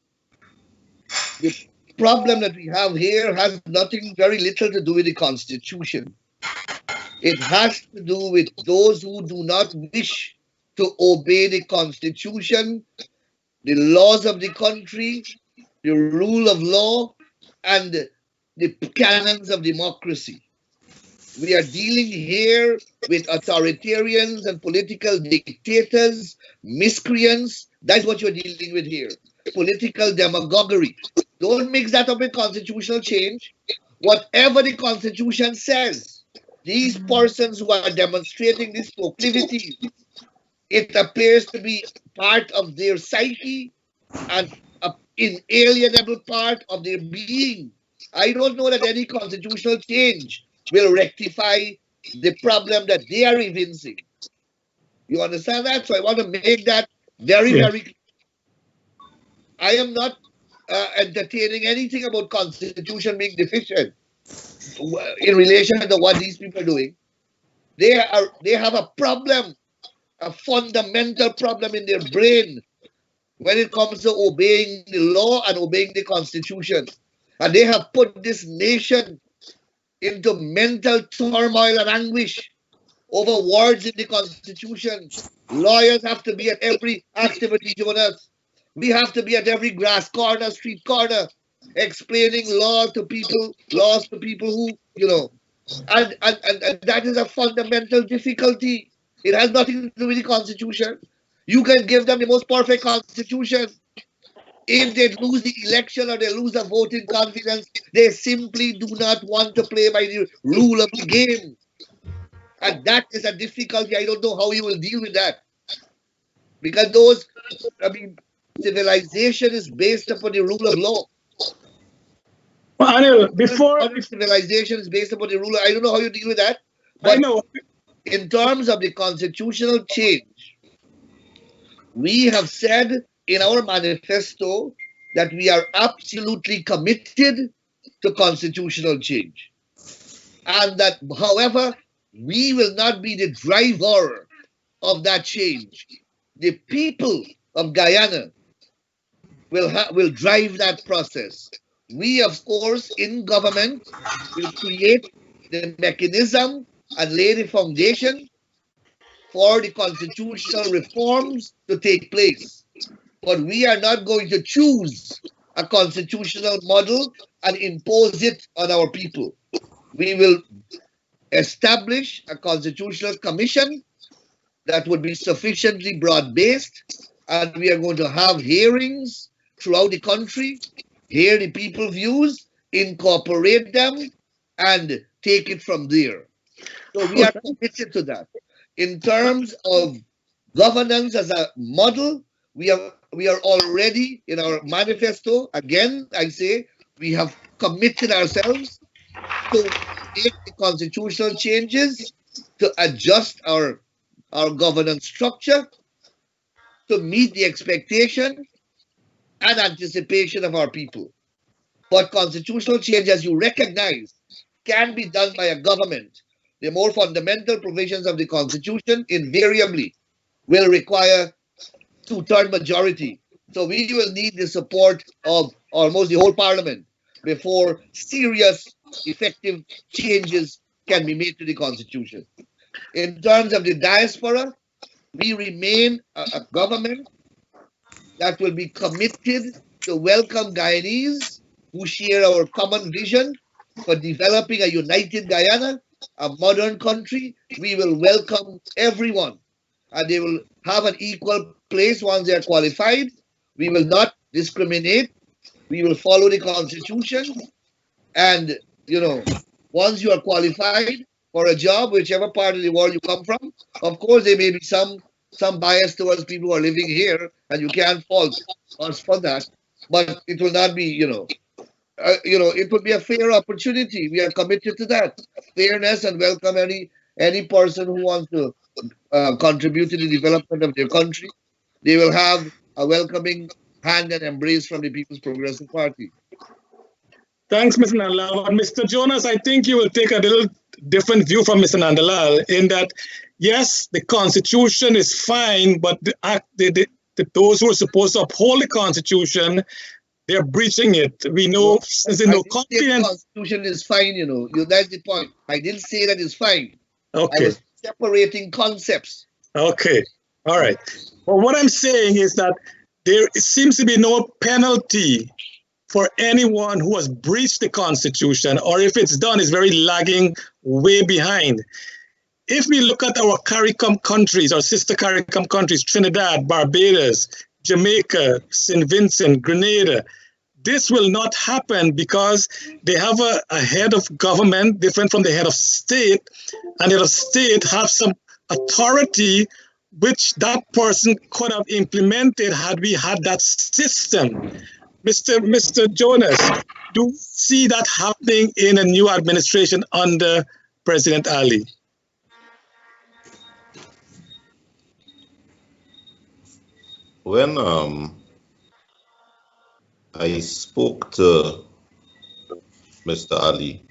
The problem that we have here has very little to do with the Constitution. It has to do with those who do not wish to obey the Constitution, the laws of the country, the rule of law, and the canons of democracy. We are dealing here with authoritarians and political dictators, miscreants. That's what you're dealing with here. Political demagoguery. Don't mix that up with constitutional change. Whatever the Constitution says, these persons who are demonstrating this proclivity, it appears to be part of their psyche and an inalienable part of their being. I don't know that any constitutional change will rectify the problem that they are evincing. You understand that? So I want to make that very clear. I am not entertaining anything about Constitution being deficient in relation to what these people are doing. They have a problem, a fundamental problem in their brain when it comes to obeying the law and obeying the Constitution. And they have put this nation into mental turmoil and anguish over words in the Constitution. Lawyers have to be at every activity, Jonas. We have to be at every grass corner, street corner, explaining laws to people who, and that is a fundamental difficulty. It has nothing to do with the Constitution. You can give them the most perfect Constitution. If they lose the election or they lose the voting confidence, they simply do not want to play by the rule of the game. And that is a difficulty. I don't know how you will deal with that. Because civilization is based upon the rule of law. Well, Anil, before civilization is based upon the rule, I don't know how you deal with that. But I know. In terms of the constitutional change, we have said in our manifesto that we are absolutely committed to constitutional change. And that, however, we will not be the driver of that change. The people of Guyana will drive that process. We, of course, in government, will create the mechanism and lay the foundation for the constitutional reforms to take place. But we are not going to choose a constitutional model and impose it on our people. We will establish a constitutional commission that would be sufficiently broad-based, and we are going to have hearings throughout the country, hear the people's views, incorporate them, and take it from there. So we are committed to that. In terms of governance as a model, we are already in our manifesto. Again, I say we have committed ourselves to make the constitutional changes, to adjust our governance structure to meet the expectation and anticipation of our people. But constitutional change, as you recognize, can be done by a government. The more fundamental provisions of the Constitution invariably will require two-thirds majority. So we will need the support of almost the whole parliament before serious, effective changes can be made to the Constitution. In terms of the diaspora, we remain a government that will be committed to welcome Guyanese who share our common vision for developing a united Guyana, a modern country. We will welcome everyone, and they will have an equal place once they are qualified. We will not discriminate. We will follow the Constitution. And, once you are qualified for a job, whichever part of the world you come from, of course, there may be some bias towards people who are living here, and you can't fault us for that. But it will not be, it would be a fair opportunity. We are committed to that. Fairness, and welcome any person who wants to contribute to the development of their country. They will have a welcoming hand and embrace from the People's Progressive Party. Thanks, Mr. Nandalal. But Mr. Jonas, I think you will take a little different view from Mr. Nandalal in that, yes, the Constitution is fine, but those who are supposed to uphold the Constitution, they're breaching it. We know since there's no confidence. The Constitution is fine, that's the point. I didn't say that it's fine. Okay. I was separating concepts. Okay. All right. Well, what I'm saying is that there seems to be no penalty for anyone who has breached the Constitution, or if it's done, it's very lagging, way behind. If we look at our CARICOM countries, our sister CARICOM countries, Trinidad, Barbados, Jamaica, St. Vincent, Grenada, this will not happen because they have a head of government different from the head of state, and the head of state have some authority which that person could have implemented had we had that system. Mr. Jonas, do you see that happening in a new administration under President Ali? When I spoke to Mr. Ali,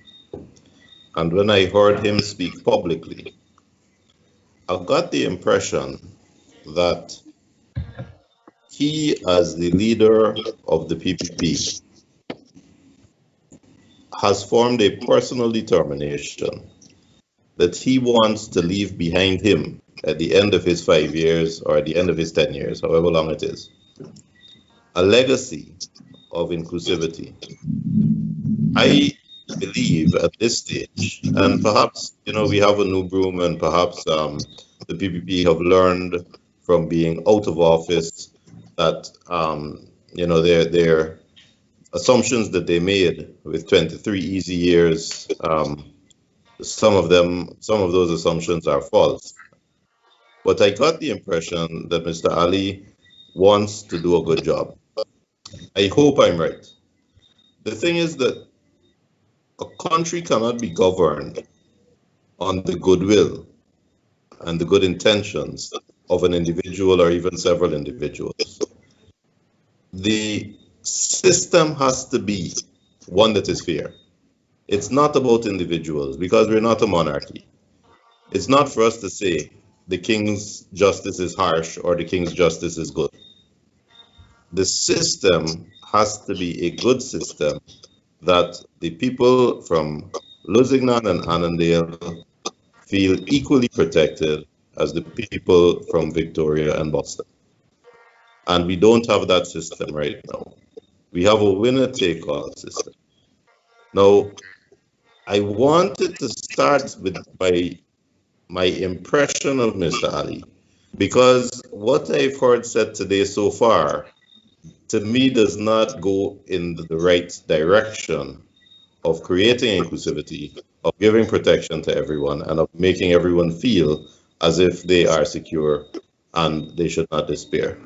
and when I heard him speak publicly, I've got the impression that he, as the leader of the PPP, has formed a personal determination that he wants to leave behind him at the end of his 5 years or at the end of his 10 years, however long it is, a legacy of inclusivity. I believe at this stage, and perhaps, we have a new broom, and perhaps the PPP have learned from being out of office that, their assumptions that they made with 23 easy years, some of those assumptions are false. But I got the impression that Mr. Ali wants to do a good job. I hope I'm right. The thing is that a country cannot be governed on the goodwill and the good intentions of an individual or even several individuals. The system has to be one that is fair. It's not about individuals, because we're not a monarchy. It's not for us to say the king's justice is harsh or the king's justice is good. The system has to be a good system that the people from Lusignan and Annandale feel equally protected as the people from Victoria and Boston. And we don't have that system right now. We have a winner-take-all system. Now, I wanted to start with my impression of Mr. Ali, because what I've heard said today so far, to me, does not go in the right direction of creating inclusivity, of giving protection to everyone, and of making everyone feel as if they are secure and they should not despair.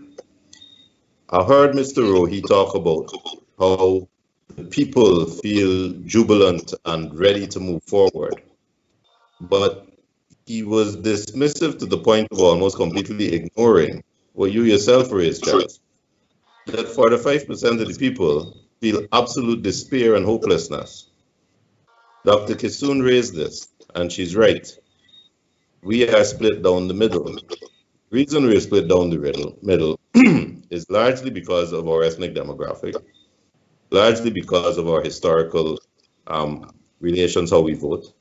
I heard Mr. Rohi talk about how people feel jubilant and ready to move forward, but he was dismissive to the point of almost completely ignoring what you yourself raised, Charles, that 45% of the people feel absolute despair and hopelessness. Dr. Kisoon raised this, and she's right. We are split down the middle. The reason we're split down the middle is largely because of our ethnic demographic, largely because of our historical relations, how we vote,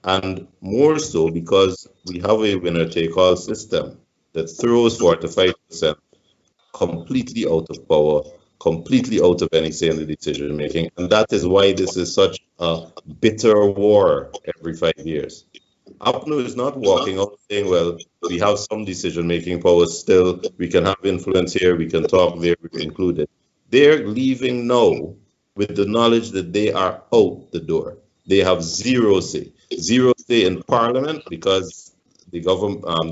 and more so because we have a winner-take-all system that throws 45% completely out of power, completely out of any say in the decision making. And that is why this is such a bitter war every 5 years. APNU is not walking out saying, well, we have some decision making power still, we can have influence here, we can talk there, we're included. They're leaving now with the knowledge that they are out the door. They have zero say in parliament, because the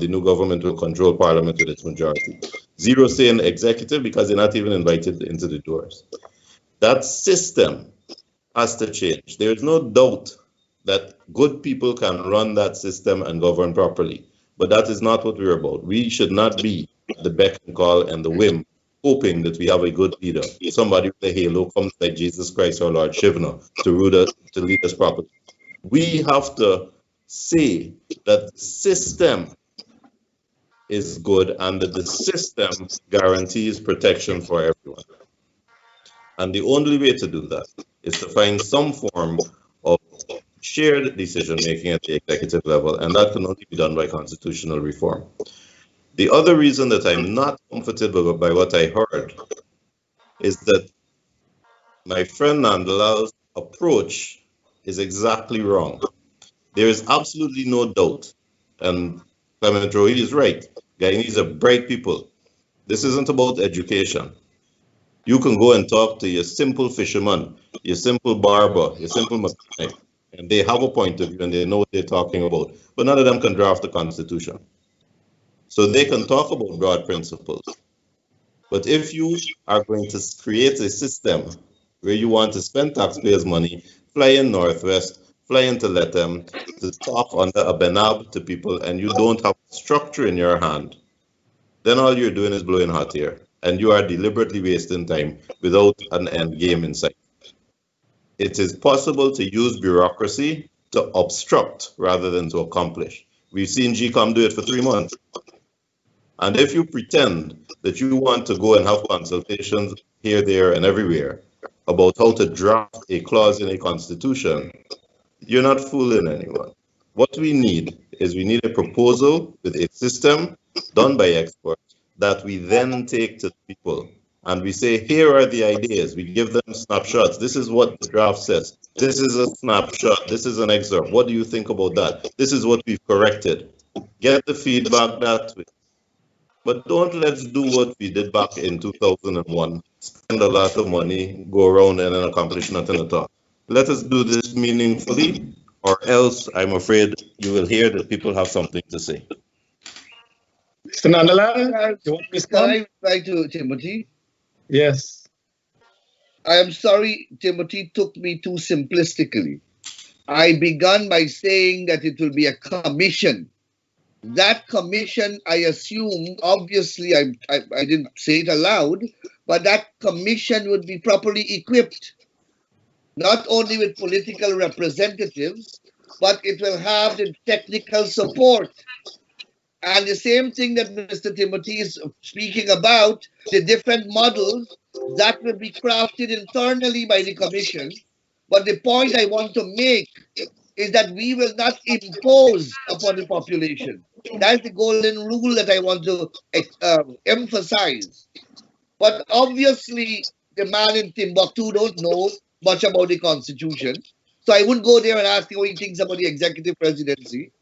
new government will control parliament with its majority. Zero say in the executive, because they're not even invited into the doors. That system has to change. There is no doubt that good people can run that system and govern properly, but that is not what we're about. We should not be at the beck and call and the whim, hoping that we have a good leader, somebody with a halo comes like Jesus Christ or Lord Shivna to lead us properly. We have to say that the system is good and that the system guarantees protection for everyone. And the only way to do that is to find some form of shared decision making at the executive level, and that can only be done by constitutional reform. The other reason that I'm not comfortable by what I heard is that my friend Nandalal's approach is exactly wrong. There is absolutely no doubt, and Clement Rohi is right, Guyanese are bright people. This isn't about education. You can go and talk to your simple fisherman, your simple barber, your simple mechanic, and they have a point of view and they know what they're talking about, but none of them can draft a constitution. So they can talk about broad principles. But if you are going to create a system where you want to spend taxpayers' money, fly in Northwest, fly into Lethem, to talk under a benab to people, and you don't have structure in your hand, then all you're doing is blowing hot air, and you are deliberately wasting time without an end game in sight. It is possible to use bureaucracy to obstruct rather than to accomplish. We've seen GECOM do it for 3 months. And if you pretend that you want to go and have consultations here, there, and everywhere about how to draft a clause in a constitution, you're not fooling anyone. What we need is we need a proposal with a system done by experts that we then take to the people. And we say, here are the ideas. We give them snapshots. This is what the draft says. This is a snapshot. This is an excerpt. What do you think about that? This is what we've corrected. Get the feedback that way. But don't let's do what we did back in 2001. Spend a lot of money, go around and then accomplish nothing at all. Let us do this meaningfully, or else I'm afraid you will hear that people have something to say. Mr. Nandala, you want to respond? Can I reply to Timothy? Yes. I am sorry, Timothy took me too simplistically. I began by saying that it will be a commission. That commission, I assume, obviously, I didn't say it aloud, but that commission would be properly equipped, not only with political representatives, but it will have the technical support. And the same thing that Mr. Timothy is speaking about, the different models that will be crafted internally by the commission. But the point I want to make is that we will not impose upon the population. That's the golden rule that I want to emphasize. But obviously, the man in Timbuktu don't know much about the Constitution. So I wouldn't go there and ask him what he thinks about the executive presidency.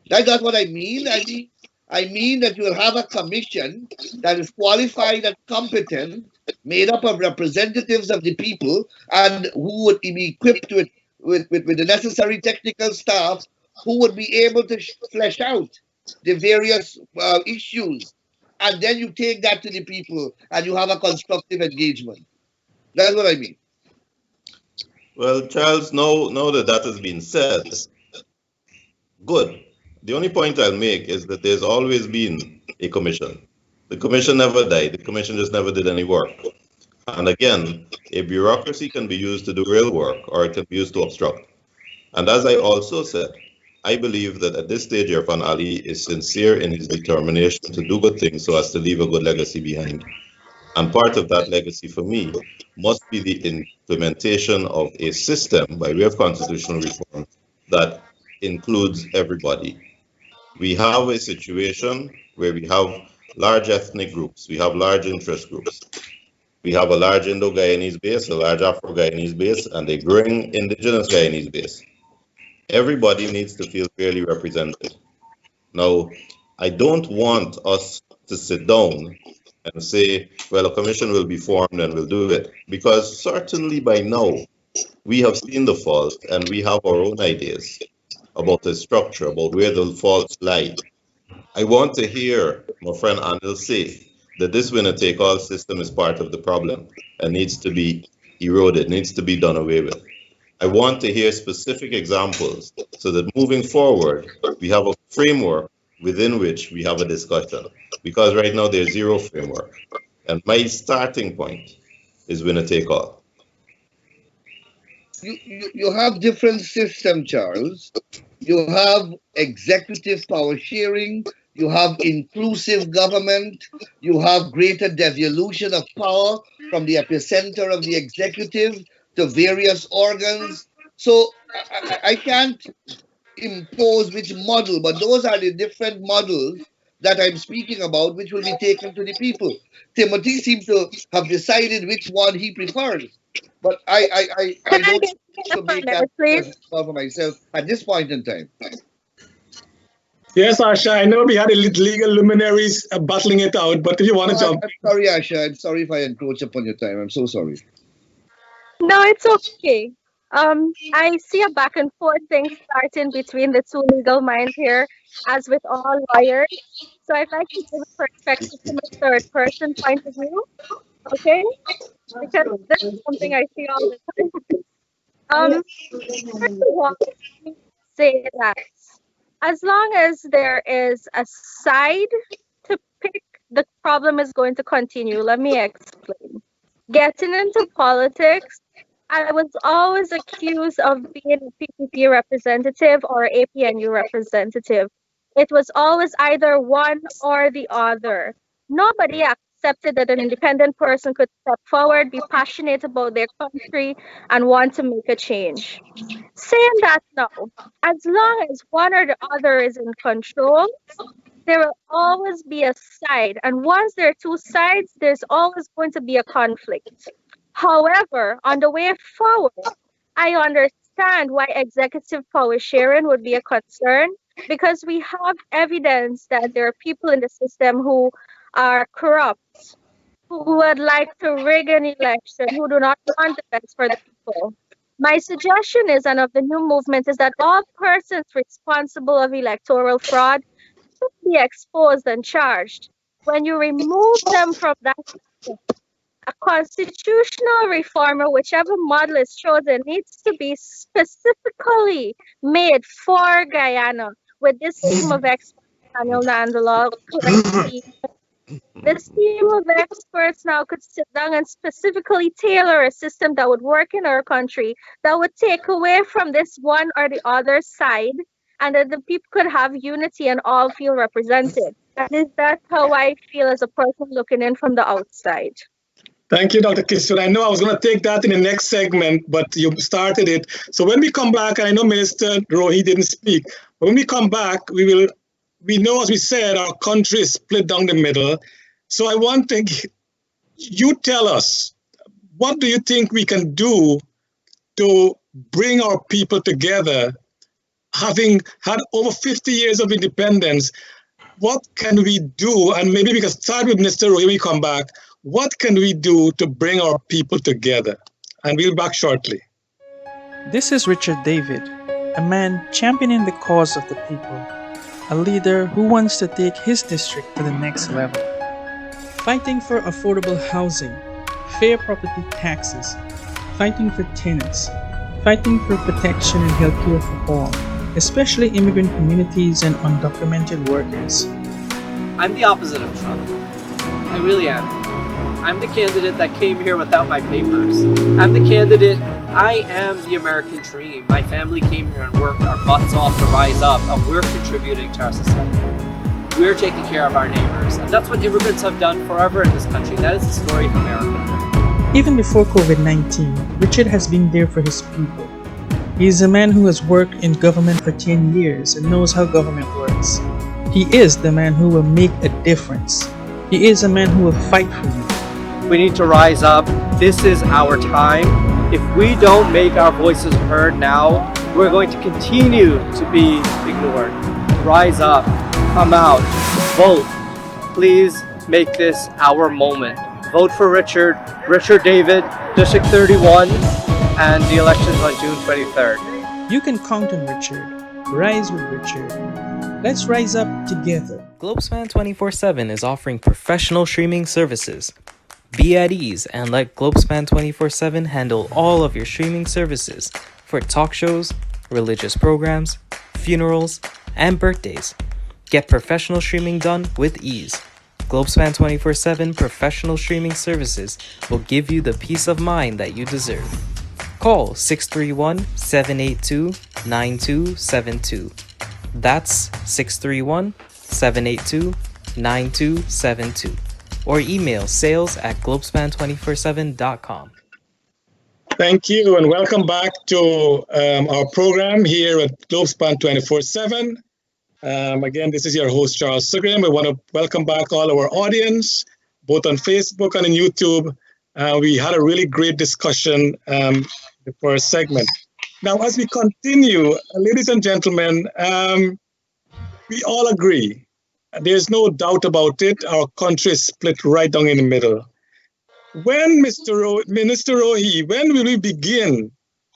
That's not what I mean. I mean that you will have a commission that is qualified and competent, made up of representatives of the people, and who would be equipped with the necessary technical staff, who would be able to flesh out the various issues. And then you take that to the people and you have a constructive engagement. That's what I mean. Well, Charles, now that that has been said, good. The only point I'll make is that there's always been a commission. The commission never died. The commission just never did any work. And again, a bureaucracy can be used to do real work, or it can be used to obstruct. And as I also said, I believe that at this stage, Irfan Ali is sincere in his determination to do good things so as to leave a good legacy behind. And part of that legacy for me must be the implementation of a system by way of constitutional reform that includes everybody. We have a situation where we have large ethnic groups, we have large interest groups. We have a large Indo-Guyanese base, a large Afro-Guyanese base, and a growing indigenous Guyanese base. Everybody needs to feel fairly represented. Now, I don't want us to sit down and say, well, a commission will be formed and we'll do it. Because certainly by now, we have seen the fault and we have our own ideas about the structure, about where the faults lie. I want to hear my friend Anil say that this winner-take-all system is part of the problem and needs to be eroded, needs to be done away with. I want to hear specific examples so that moving forward, we have a framework within which we have a discussion. Because right now there's zero framework. And my starting point is winner-take-all. You have different systems, Charles. You have executive power sharing, you have inclusive government, you have greater devolution of power from the epicenter of the executive to various organs. So I can't impose which model, but those are the different models that I'm speaking about, which will be taken to the people. Timothy seems to have decided which one he prefers, but I don't to make that for myself at this point in time. Yes, Asha, I know we had a legal luminaries battling it out, but if you want to jump. I'm sorry, Asha. I'm sorry if I encroach upon your time. I'm so sorry. No, it's okay. I see a back and forth thing starting between the two legal minds here, as with all lawyers. So I'd like to give a perspective from a third person point of view, okay? Because this is something I see all the time. First of all, let me say that as long as there is a side to pick, the problem is going to continue. Let me explain. Getting into politics, I was always accused of being a PPP representative or APNU representative. It was always either one or the other. Nobody accepted that an independent person could step forward, be passionate about their country, and want to make a change. Saying that now, as long as one or the other is in control, there will always be a side. And once there are two sides, there's always going to be a conflict. However, on the way forward, I understand why executive power sharing would be a concern because we have evidence that there are people in the system who are corrupt, who would like to rig an election, who do not want the best for the people. My suggestion is, and of the new movement, is that all persons responsible of electoral fraud should be exposed and charged. When you remove them from that system, a constitutional reform or whichever model is chosen needs to be specifically made for Guyana with this team of experts, Daniel Nandala, correctly. This team of experts now could sit down and specifically tailor a system that would work in our country, that would take away from this one or the other side, and that the people could have unity and all feel represented. And that's how I feel as a person looking in from the outside. Thank you, Dr. Kishore. I know I was going to take that in the next segment, but you started it. So when we come back, and I know Minister Rohi didn't speak, but when we come back, we know, as we said, our country is split down the middle. So I want you tell us, what do you think we can do to bring our people together? Having had over 50 years of independence, what can we do? And maybe we can start with Mr. Roy when we come back. What can we do to bring our people together? And we'll be back shortly. This is Richard David, a man championing the cause of the people, a leader who wants to take his district to the next level. Fighting for affordable housing, fair property taxes, fighting for tenants, fighting for protection and healthcare for all, especially immigrant communities and undocumented workers. I'm the opposite of Trump. I really am. I'm the candidate that came here without my papers. I'm the candidate, I am the American dream. My family came here and worked our butts off to rise up, and we're contributing to our society. We're taking care of our neighbors, and that's what immigrants have done forever in this country. That is the story of America. Even before COVID-19, Richard has been there for his people. He is a man who has worked in government for 10 years and knows how government works. He is the man who will make a difference. He is a man who will fight for you. We need to rise up. This is our time. If we don't make our voices heard now, we're going to continue to be ignored. Rise up, come out, vote. Please make this our moment. Vote for Richard David, District 31, and the elections on June 23rd. You can count on Richard. Rise with Richard. Let's rise up together. Globespan 24x7 is offering professional streaming services. Be at ease and let Globespan 24x7 handle all of your streaming services for talk shows, religious programs, funerals, and birthdays. Get professional streaming done with ease. Globespan 24x7 professional streaming services will give you the peace of mind that you deserve. Call 631-782-9272. That's 631-782-9272. Or email sales@globespan247.com. Thank you, and welcome back to our program here at Globespan 24/7. Again, this is your host, Charles Sugrim. We want to welcome back all our audience, both on Facebook and on YouTube. We had a really great discussion the first segment. Now, as we continue, ladies and gentlemen, we all agree. There's no doubt about it. Our country is split right down in the middle. When, Minister Rohi, when will we begin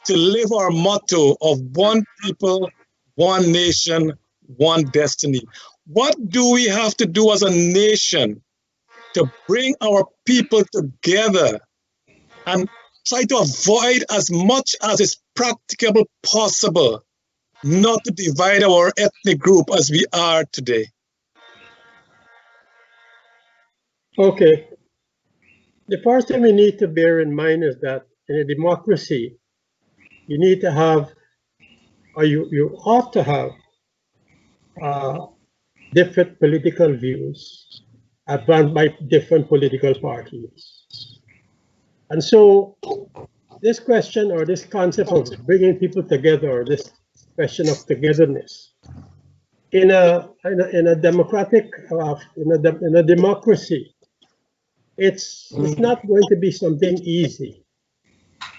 to live our motto of one people, one nation, one destiny? What do we have to do as a nation to bring our people together and try to avoid as much as is practicable possible not to divide our ethnic group as we are today? Okay. The first thing we need to bear in mind is that in a democracy, you need to have, or you ought to have, different political views advanced by different political parties. And so this question or this concept of bringing people together, or this question of togetherness, in a democratic, in a democracy, it's not going to be something easy,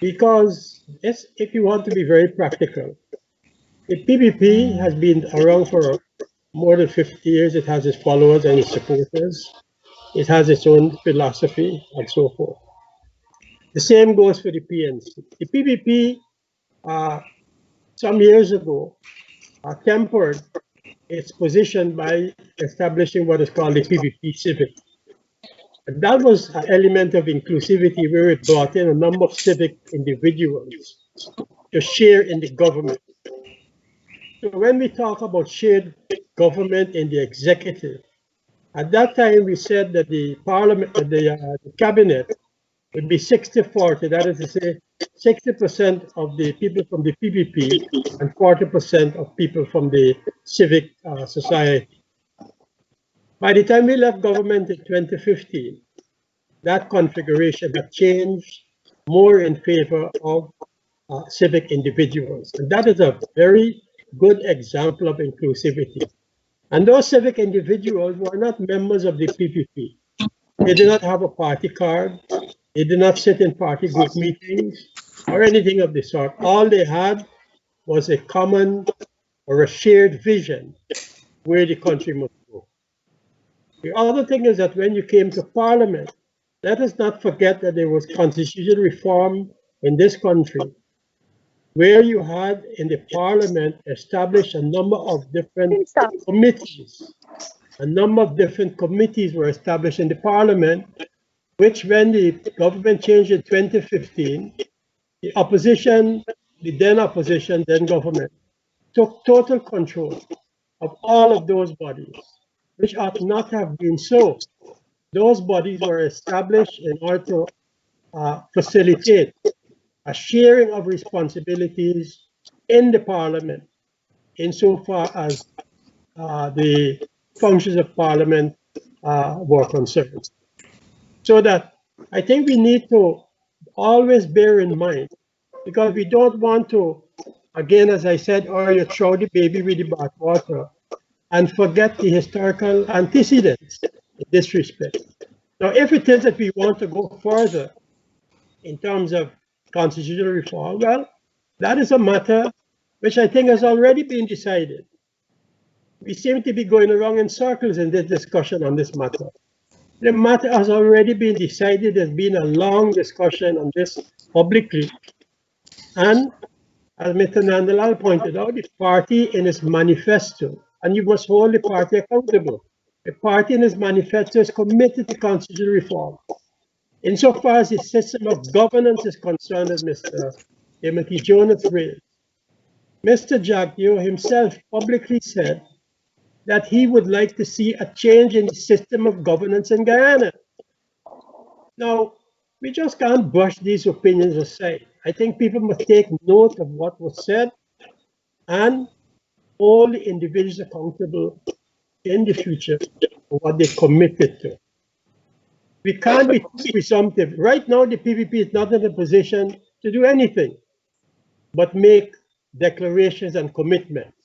because if you want to be very practical, the PPP has been around for more than 50 years. It has its followers and its supporters. It has its own philosophy and so forth. The same goes for the PNC. The PPP, some years ago, tempered its position by establishing what is called the PPP Civic. And that was an element of inclusivity, where it brought in a number of civic individuals to share in the government. So when we talk about shared government in the executive, at that time we said that the parliament, the cabinet would be 60-40. That is to say, 60% of the people from the PPP and 40% of people from the civic society. By the time we left government in 2015, that configuration had changed more in favor of civic individuals. And that is a very good example of inclusivity. And those civic individuals were not members of the PPP. They did not have a party card. They did not sit in party group meetings or anything of the sort. All they had was a common or a shared vision where the country must go. The other thing is that when you came to Parliament, let us not forget that there was constitutional reform in this country, where you had in the Parliament established a number of different committees. A number of different committees were established in the Parliament, which when the government changed in 2015, the opposition, the then opposition, then government, took total control of all of those bodies, which ought not have been so. Those bodies were established in order to facilitate a sharing of responsibilities in the Parliament, insofar as the functions of Parliament were concerned. So that I think we need to always bear in mind, because we don't want to, again, as I said earlier, throw the baby with the bathwater and forget the historical antecedents in this respect. Now, if it is that we want to go further in terms of constitutional reform, well, that is a matter which I think has already been decided. We seem to be going around in circles in this discussion on this matter. The matter has already been decided. There's been a long discussion on this publicly. And as Mr. Nandalal pointed out, the party in its manifesto, and you must hold the party accountable. The party in its manifesto is committed to constitutional reform. Insofar as the system of governance is concerned, as Mr. Timothy Jonas raised, Mr. Jagdeo himself publicly said that he would like to see a change in the system of governance in Guyana. Now, we just can't brush these opinions aside. I think people must take note of what was said and hold the individuals accountable in the future for what they committed to. We can't be too presumptive. Right now, the PPP is not in a position to do anything but make declarations and commitments.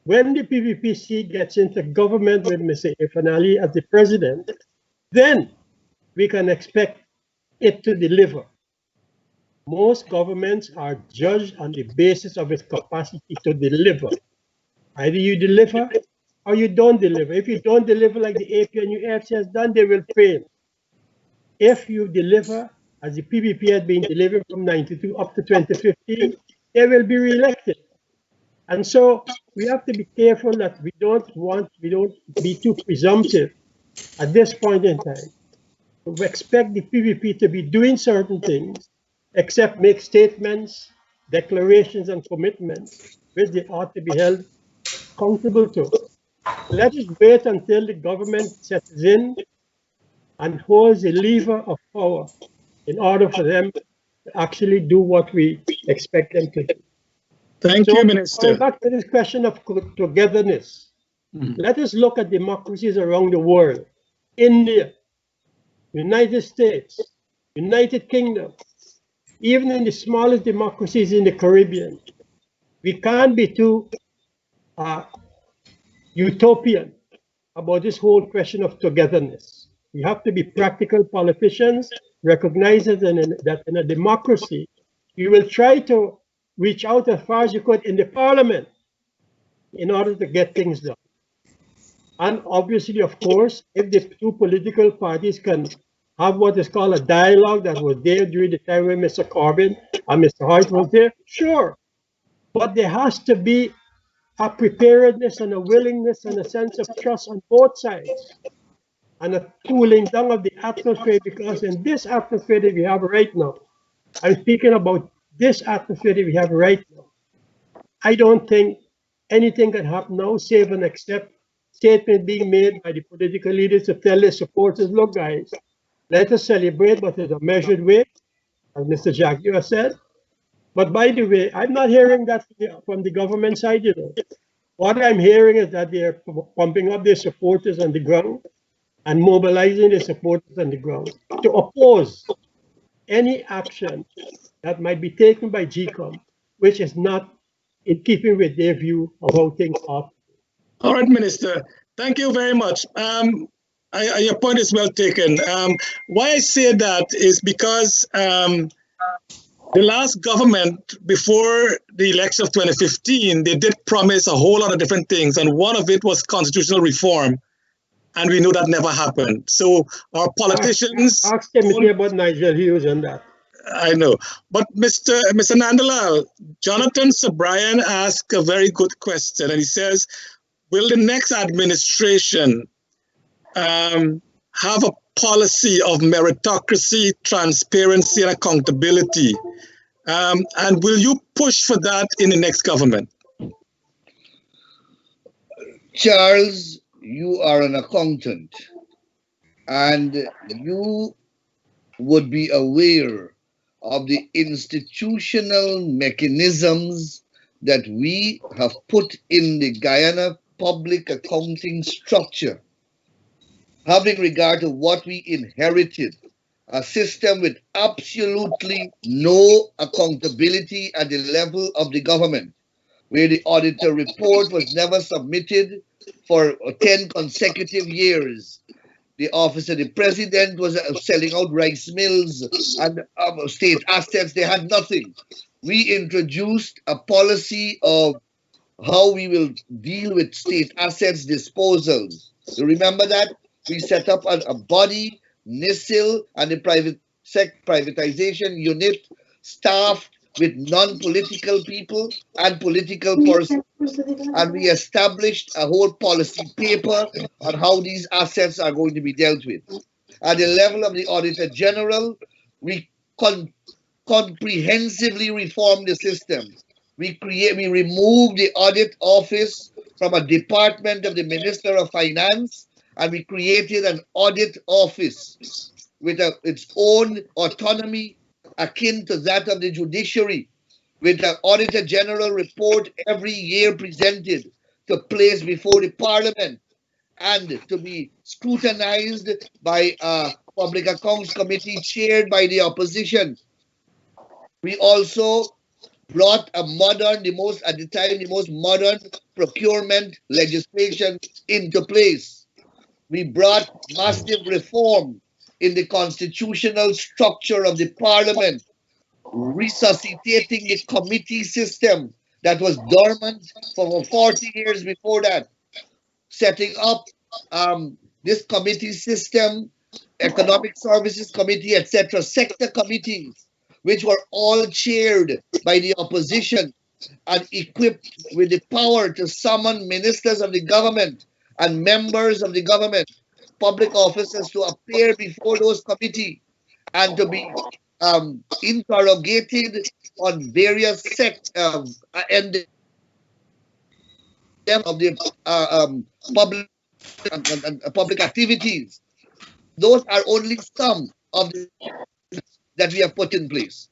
When the PPPC gets into government with Mr. Irfaan Ali as the president, then we can expect it to deliver. Most governments are judged on the basis of its capacity to deliver. Either you deliver or you don't deliver. If you don't deliver like the APNUFC has done, they will fail. If you deliver, as the PPP had been delivering from 92 up to 2015, they will be re-elected. And so we have to be careful that we don't be too presumptive at this point in time. We expect the PPP to be doing certain things, except make statements, declarations, and commitments, which they ought to be held accountable to. Let us wait until the government settles in and holds a lever of power in order for them to actually do what we expect them to do. Thank you, Minister. Going back to this question of togetherness, Let us look at democracies around the world. India, United States, United Kingdom, even in the smallest democracies in the Caribbean. We can't be too utopian about this whole question of togetherness. We have to be practical politicians, recognize that in a democracy, you will try to reach out as far as you could in the parliament in order to get things done. And obviously, of course, if the two political parties can have what is called a dialogue that was there during the time when Mr. Corbyn and Mr. Hart was there, sure. But there has to be a preparedness and a willingness and a sense of trust on both sides, and a cooling down of the atmosphere, because in this atmosphere that we have right now, I'm speaking about this atmosphere that we have right now, I don't think anything can happen now, save and except statement being made by the political leaders to tell their supporters, look guys, let us celebrate, but in a measured way, as Mr. Jackie has said. But by the way, I'm not hearing that from the government side, you know. What I'm hearing is that they're pumping up their supporters on the ground and mobilizing their supporters on the ground to oppose any action that might be taken by GECOM, which is not in keeping with their view of how things are. All right, Minister. Thank you very much. Your point is well taken. Why I say that is because the last government, before the election of 2015, they did promise a whole lot of different things, and one of it was constitutional reform, and we know that never happened. So our politicians... Ask Timothy about Nigel Hughes and that. I know. But Mr. Nandalal, Jonathan Sobrian asked a very good question, and he says, will the next administration have a policy of meritocracy, transparency, and accountability? And will you push for that in the next government? Charles, you are an accountant, and you would be aware of the institutional mechanisms that we have put in the Guyana public accounting structure, having regard to what we inherited, a system with absolutely no accountability at the level of the government, where the auditor report was never submitted for 10 consecutive years. The office of the president was selling out rice mills and state assets. They had nothing. We introduced a policy of how we will deal with state assets disposals. You remember that? We set up a body, NISIL, and the privatization unit staffed with non-political people and political persons. And we established a whole policy paper on how these assets are going to be dealt with. At the level of the Auditor General, we comprehensively reformed the system. We removed the audit office from a department of the Minister of Finance, and we created an audit office with its own autonomy akin to that of the judiciary, with an Auditor General report every year presented to place before the Parliament and to be scrutinized by a Public Accounts Committee chaired by the opposition. We also brought at the time, the most modern procurement legislation into place. We brought massive reform in the constitutional structure of the Parliament, resuscitating the committee system that was dormant for over 40 years before that, setting up this committee system, Economic Services Committee, etc., sector committees, which were all chaired by the opposition and equipped with the power to summon ministers of the government and members of the government, public officers, to appear before those committees and to be interrogated on various and of the public activities. Those are only some of the that we have put in place.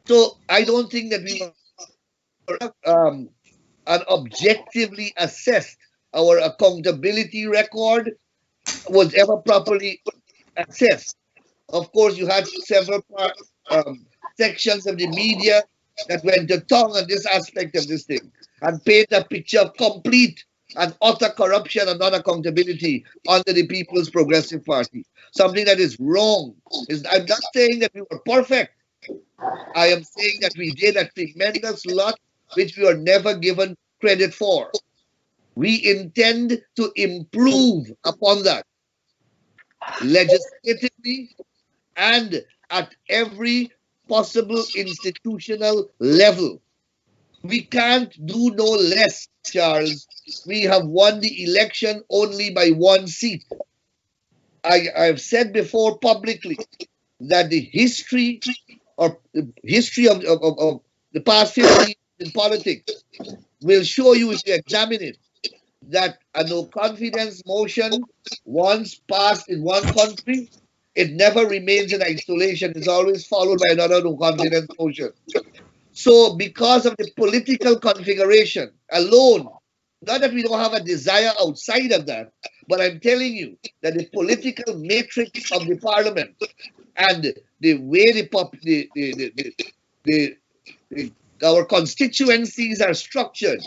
So I don't think that we were an objectively assessed our accountability record was ever properly assessed. Of course, you had several sections of the media that went to tongue on this aspect of this thing and paint a picture of complete and utter corruption and non-accountability under the People's Progressive Party. Something that is wrong. I'm not saying that we were perfect. I am saying that we did a tremendous lot which we were never given credit for. We intend to improve upon that legislatively and at every possible institutional level. We can't do no less, Charles. We have won the election only by one seat. I've said before publicly that the history of the past 50 years in politics will show you, if you examine it, that a no confidence motion, once passed in one country, it never remains in isolation. It's always followed by another no confidence motion. So, because of the political configuration alone, not that we don't have a desire outside of that, but I'm telling you that the political matrix of the parliament and the way our constituencies are structured,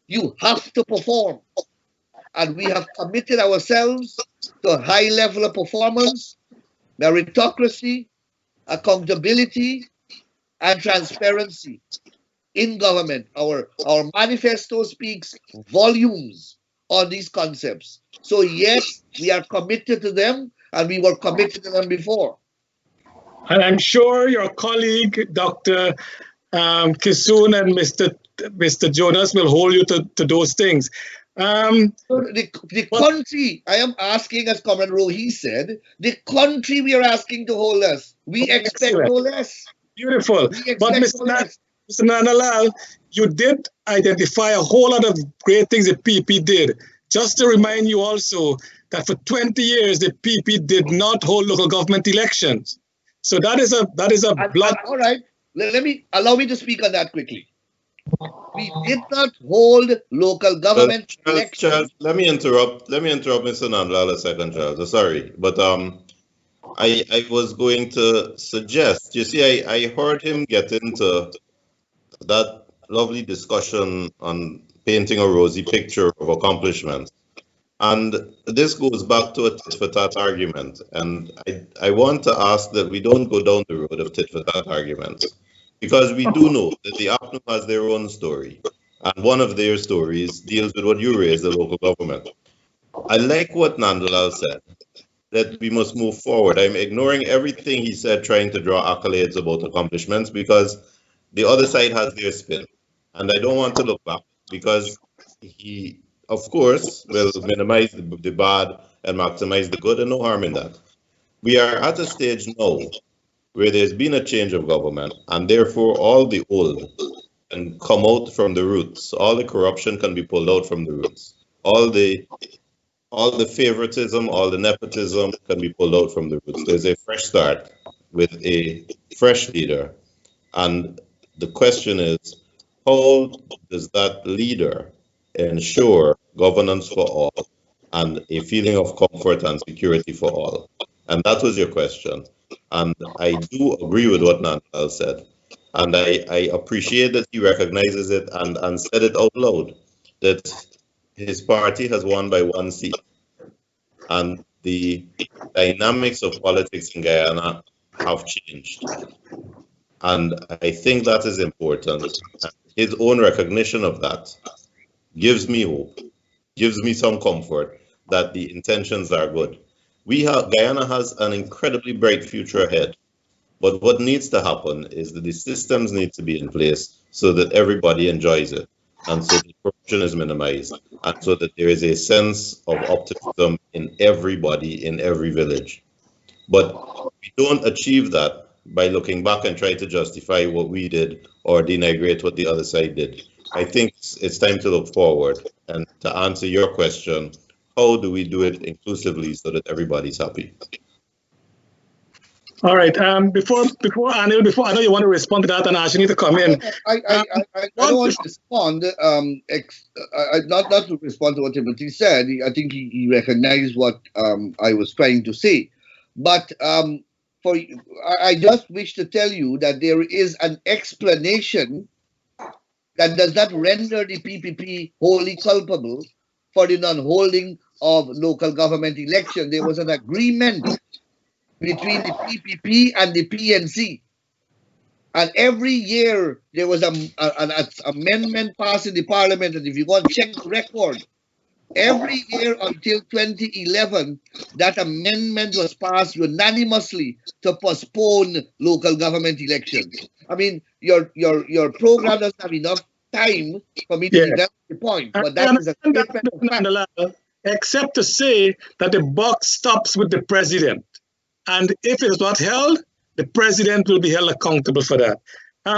you have to perform. And we have committed ourselves to a high level of performance, meritocracy, accountability, and transparency in government. Our manifesto speaks volumes on these concepts. So yes, we are committed to them, and we were committed to them before. And I'm sure your colleague, Dr. Kisoon and Mr. Jonas will hold you to those things. The country, I am asking, as Comrade Rohi said, the country we are asking to hold us. We expect no less. Beautiful. But Mr. Nanalal, you did identify a whole lot of great things the PP did. Just to remind you also that for 20 years, the PP did not hold local government elections. So that is a blood. All right. Allow me to speak on that quickly. We did not hold local government elections. Charles, let me interrupt Mr. Nanlal a second, Charles. Sorry, but I was going to suggest. You see, I heard him get into that lovely discussion on painting a rosy picture of accomplishments. And this goes back to a tit for tat argument. And I want to ask that we don't go down the road of tit for tat arguments, because we do know that the APNU has their own story. And one of their stories deals with what you raised, the local government. I like what Nandalal said, that we must move forward. I'm ignoring everything he said, trying to draw accolades about accomplishments, because the other side has their spin. And I don't want to look back, because he, of course, will minimize the bad and maximize the good, and no harm in that. We are at a stage now where there's been a change of government, and therefore all the old can come out from the roots. All the corruption can be pulled out from the roots. All the favoritism, all the nepotism can be pulled out from the roots. There's a fresh start with a fresh leader. And the question is, how does that leader ensure governance for all and a feeling of comfort and security for all? And that was your question. And I do agree with what Nantal said. And I appreciate that he recognizes it and said it out loud, that his party has won by one seat. And the dynamics of politics in Guyana have changed. And I think that is important. His own recognition of that gives me hope, gives me some comfort that the intentions are good. Guyana has an incredibly bright future ahead. But what needs to happen is that the systems need to be in place so that everybody enjoys it, and so that corruption is minimized, and so that there is a sense of optimism in everybody, in every village. But we don't achieve that by looking back and try to justify what we did or denigrate what the other side did. I think it's time to look forward. And to answer your question, how do we do it inclusively so that everybody's happy? All right. Before Anil, before I know you want to respond to that, and Ash, you need to come in. I don't want to respond. Not to respond to what Timothy said. I think he recognized what I was trying to say, but I just wish to tell you that there is an explanation that does not render the PPP wholly culpable for the non-holding of local government election. There was an agreement between the PPP and the PNC. And every year there was an amendment passed in the parliament. And if you go and check the record, every year until 2011, that amendment was passed unanimously to postpone local government elections. I mean, your program doesn't have enough time for me to develop the point, but that is a statement of fact. Except to say that the buck stops with the president. And if it is not held, the president will be held accountable for that.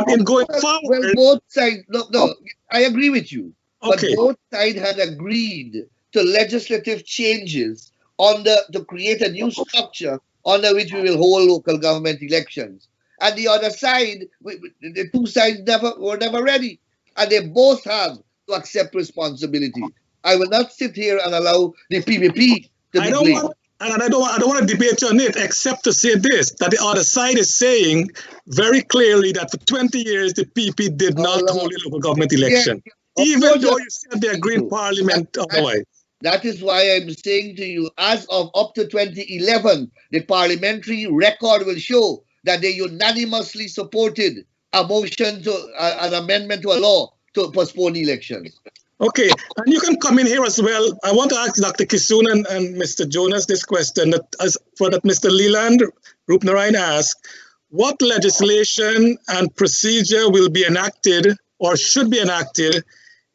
In going forward... Well, both sides... No, I agree with you. Okay. But both sides had agreed to legislative changes to create a new structure under which we will hold local government elections. And the other side, the two sides were never ready. And they both have to accept responsibility. I will not sit here and allow the PPP to be blamed. And I don't want to debate on it, except to say this, that the other side is saying very clearly that for 20 years, the PP did not hold a local government election, even though you said they agreed in parliament otherwise. That is why I'm saying to you, as of up to 2011, the parliamentary record will show that they unanimously supported a motion to an amendment to a law to postpone elections. Okay, and you can come in here as well. I want to ask Dr. Kisun and Mr. Jonas this question that Mr. Leland Rupnarayan asked, what legislation and procedure will be enacted or should be enacted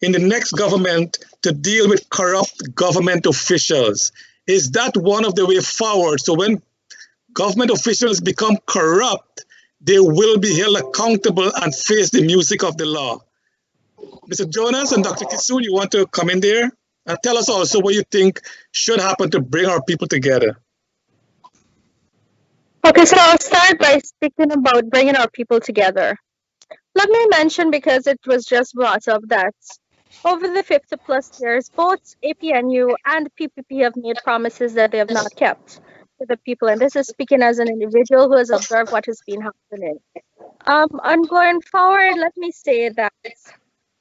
in the next government to deal with corrupt government officials? Is that one of the way forward? So when government officials become corrupt, they will be held accountable and face the music of the law. Mr. Jonas and Dr. Kisun, you want to come in there and tell us also what you think should happen to bring our people together? Okay, so I'll start by speaking about bringing our people together. Let me mention, because it was just brought up, that over the 50 plus years, both APNU and PPP have made promises that they have not kept to the people. And this is speaking as an individual who has observed what has been happening. And going forward, let me say that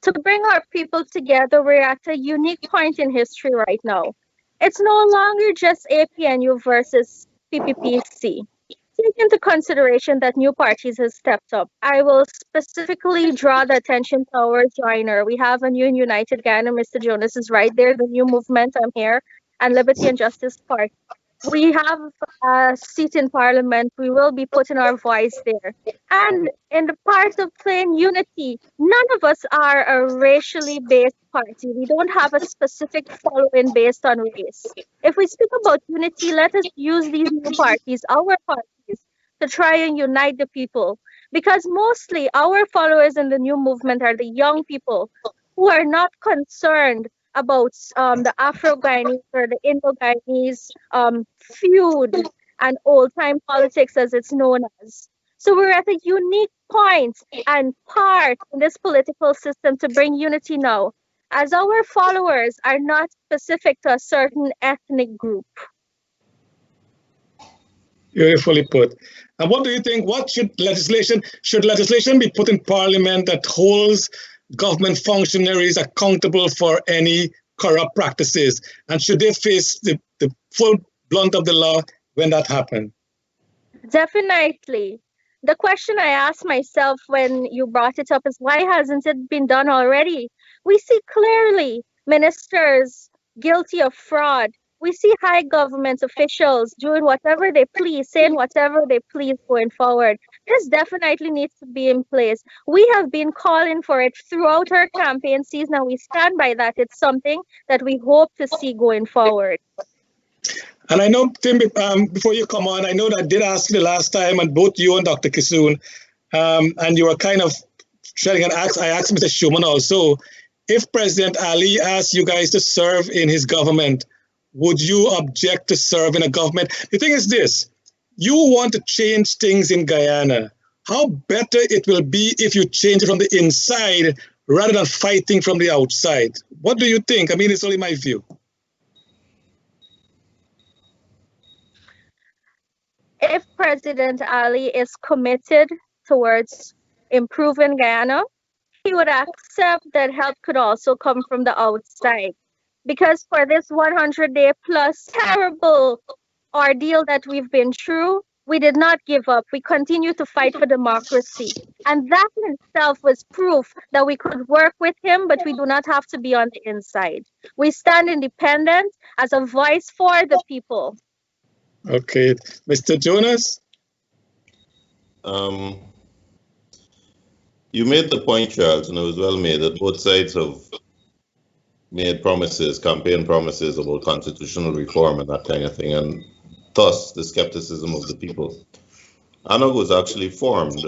to bring our people together, we're at a unique point in history right now. It's no longer just APNU versus PPPC. Take into consideration that new parties have stepped up. I will specifically draw the attention to our joiner. We have a new United Guyana. Mr. Jonas is right there, the new movement, I'm here, and Liberty and Justice Party. We have a seat in Parliament. We will be putting our voice there. And in the part of playing unity, none of us are a racially based party. We don't have a specific following based on race. If we speak about unity, let us use these new parties, our parties, to try and unite the people. Because mostly our followers in the new movement are the young people who are not concerned about the Afro-Guyanese or the Indo-Guyanese feud and old-time politics as it's known as. So we're at a unique point and part in this political system to bring unity now, as our followers are not specific to a certain ethnic group. Beautifully put. And what do you think? What should legislation be put in Parliament that holds government functionaries accountable for any corrupt practices? And should they face the full blunt of the law when that happens? Definitely. The question I asked myself when you brought it up is, why hasn't it been done already? We see clearly ministers guilty of fraud. We see high government officials doing whatever they please, saying whatever they please going forward. This definitely needs to be in place. We have been calling for it throughout our campaign season, and we stand by that. It's something that we hope to see going forward. And I know, Tim, before you come on, I know that I did ask you the last time, and both you and Dr. Kisun, and you were kind of trying to ask, I asked Mr. Schuman also, if President Ali asked you guys to serve in his government, would you object to serve in a government? The thing is this, you want to change things in Guyana. How better it will be if you change it from the inside rather than fighting from the outside. What do you think? I mean, it's only my view. If President Ali is committed towards improving Guyana, he would accept that help could also come from the outside. Because for this 100-day plus terrible ordeal that we've been through, we did not give up. We continue to fight for democracy. And that in itself was proof that we could work with him, but we do not have to be on the inside. We stand independent as a voice for the people. Okay. Mr. Jonas? You made the point, Charles, and it was well made, that both sides have made promises, campaign promises about constitutional reform and that kind of thing, and thus the skepticism of the people. ANOG was actually formed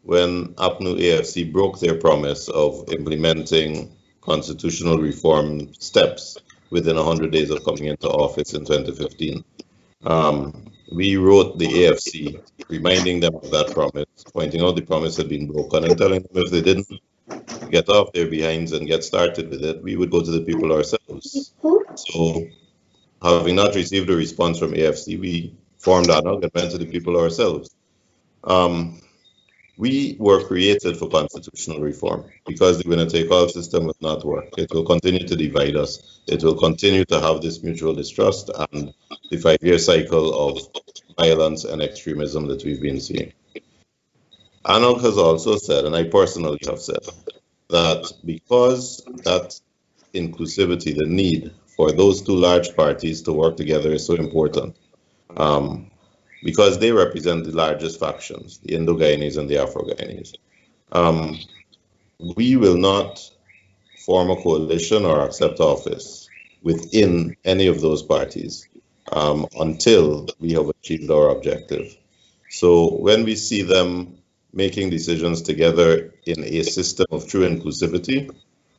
when APNU AFC broke their promise of implementing constitutional reform steps within 100 days of coming into office in 2015. We wrote the AFC reminding them of that promise, pointing out the promise had been broken, and telling them if they didn't get off their behinds and get started with it, we would go to the people ourselves. So, having not received a response from AFC, we formed ANOG and went to the people ourselves. We were created for constitutional reform because the winner-take-all system will not work. It will continue to divide us. It will continue to have this mutual distrust and the 5-year cycle of violence and extremism that we've been seeing. ANOG has also said, and I personally have said, that because that inclusivity, the need for those two large parties to work together is so important, because they represent the largest factions, the Indo-Guyanese and the Afro-Guyanese. We will not form a coalition or accept office within any of those parties until we have achieved our objective. So when we see them making decisions together in a system of true inclusivity,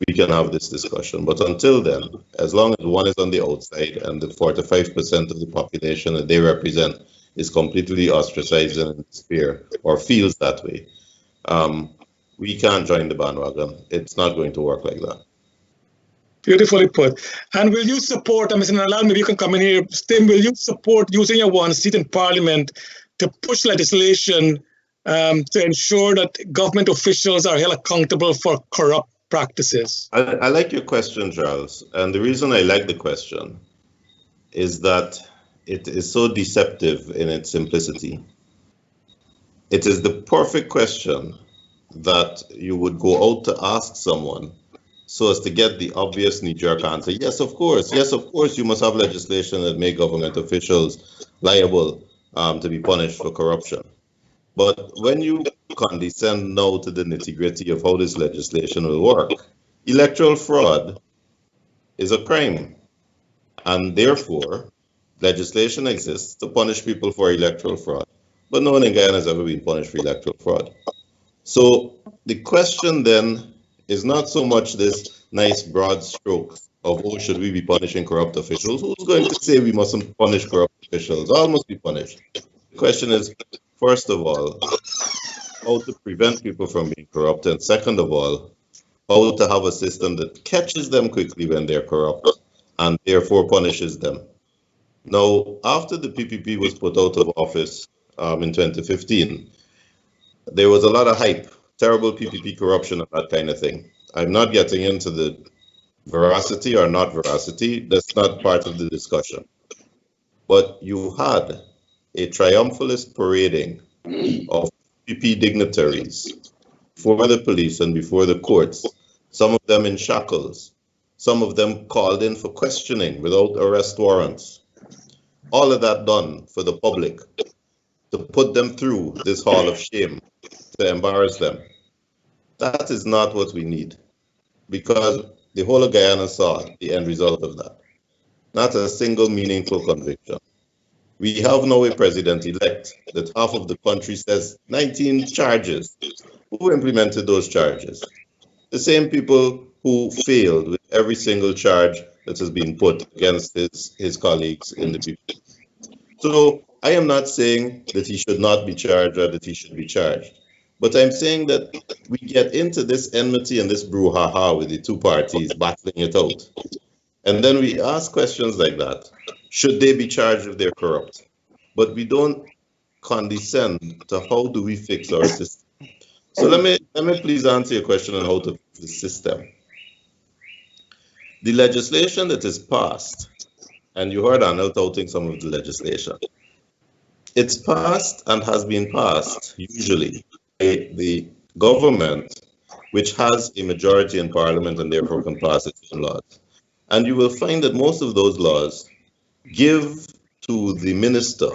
we can have this discussion. But until then, as long as one is on the outside and the 45% of the population that they represent is completely ostracized and in despair or feels that way, we can't join the bandwagon. It's not going to work like that. Beautifully put. And will you support, Mr. Nalal, maybe you can come in here, Tim, will you support using your one seat in Parliament to push legislation to ensure that government officials are held accountable for corrupt practices? I like your question, Charles. And the reason I like the question is that it is so deceptive in its simplicity. It is the perfect question that you would go out to ask someone so as to get the obvious knee-jerk answer. Yes, of course, you must have legislation that make government officials liable to be punished for corruption. But when you condescend now to the nitty-gritty of how this legislation will work, electoral fraud is a crime, and therefore legislation exists to punish people for electoral fraud, but no one in Guyana has ever been punished for electoral fraud. So the question then is not so much this nice broad stroke of, oh, should we be punishing corrupt officials? Who's going to say we mustn't punish corrupt officials? All must be punished. The question is, first of all, how to prevent people from being corrupt, and second of all, how to have a system that catches them quickly when they're corrupt and therefore punishes them. Now, after the PPP was put out of office in 2015, there was a lot of hype, terrible PPP corruption and that kind of thing. I'm not getting into the veracity or not veracity. That's not part of the discussion. But you had a triumphalist parading of PPP dignitaries before the police and before the courts, some of them in shackles, some of them called in for questioning without arrest warrants. All of that done for the public, to put them through this hall of shame, to embarrass them. That is not what we need, because the whole of Guyana saw the end result of that. Not a single meaningful conviction. We have now a president-elect that half of the country says 19 charges. Who implemented those charges? The same people who failed with every single charge that has been put against his colleagues in the people. So I am not saying that he should not be charged or that he should be charged, but I'm saying that we get into this enmity and this brouhaha with the two parties battling it out. And then we ask questions like that. Should they be charged if they're corrupt? But we don't condescend to how do we fix our system. So let me please answer your question on how to fix the system. The legislation that is passed, and you heard Arnold touting some of the legislation, it's passed and has been passed usually by the government, which has a majority in parliament and therefore can pass its own laws. And you will find that most of those laws give to the minister,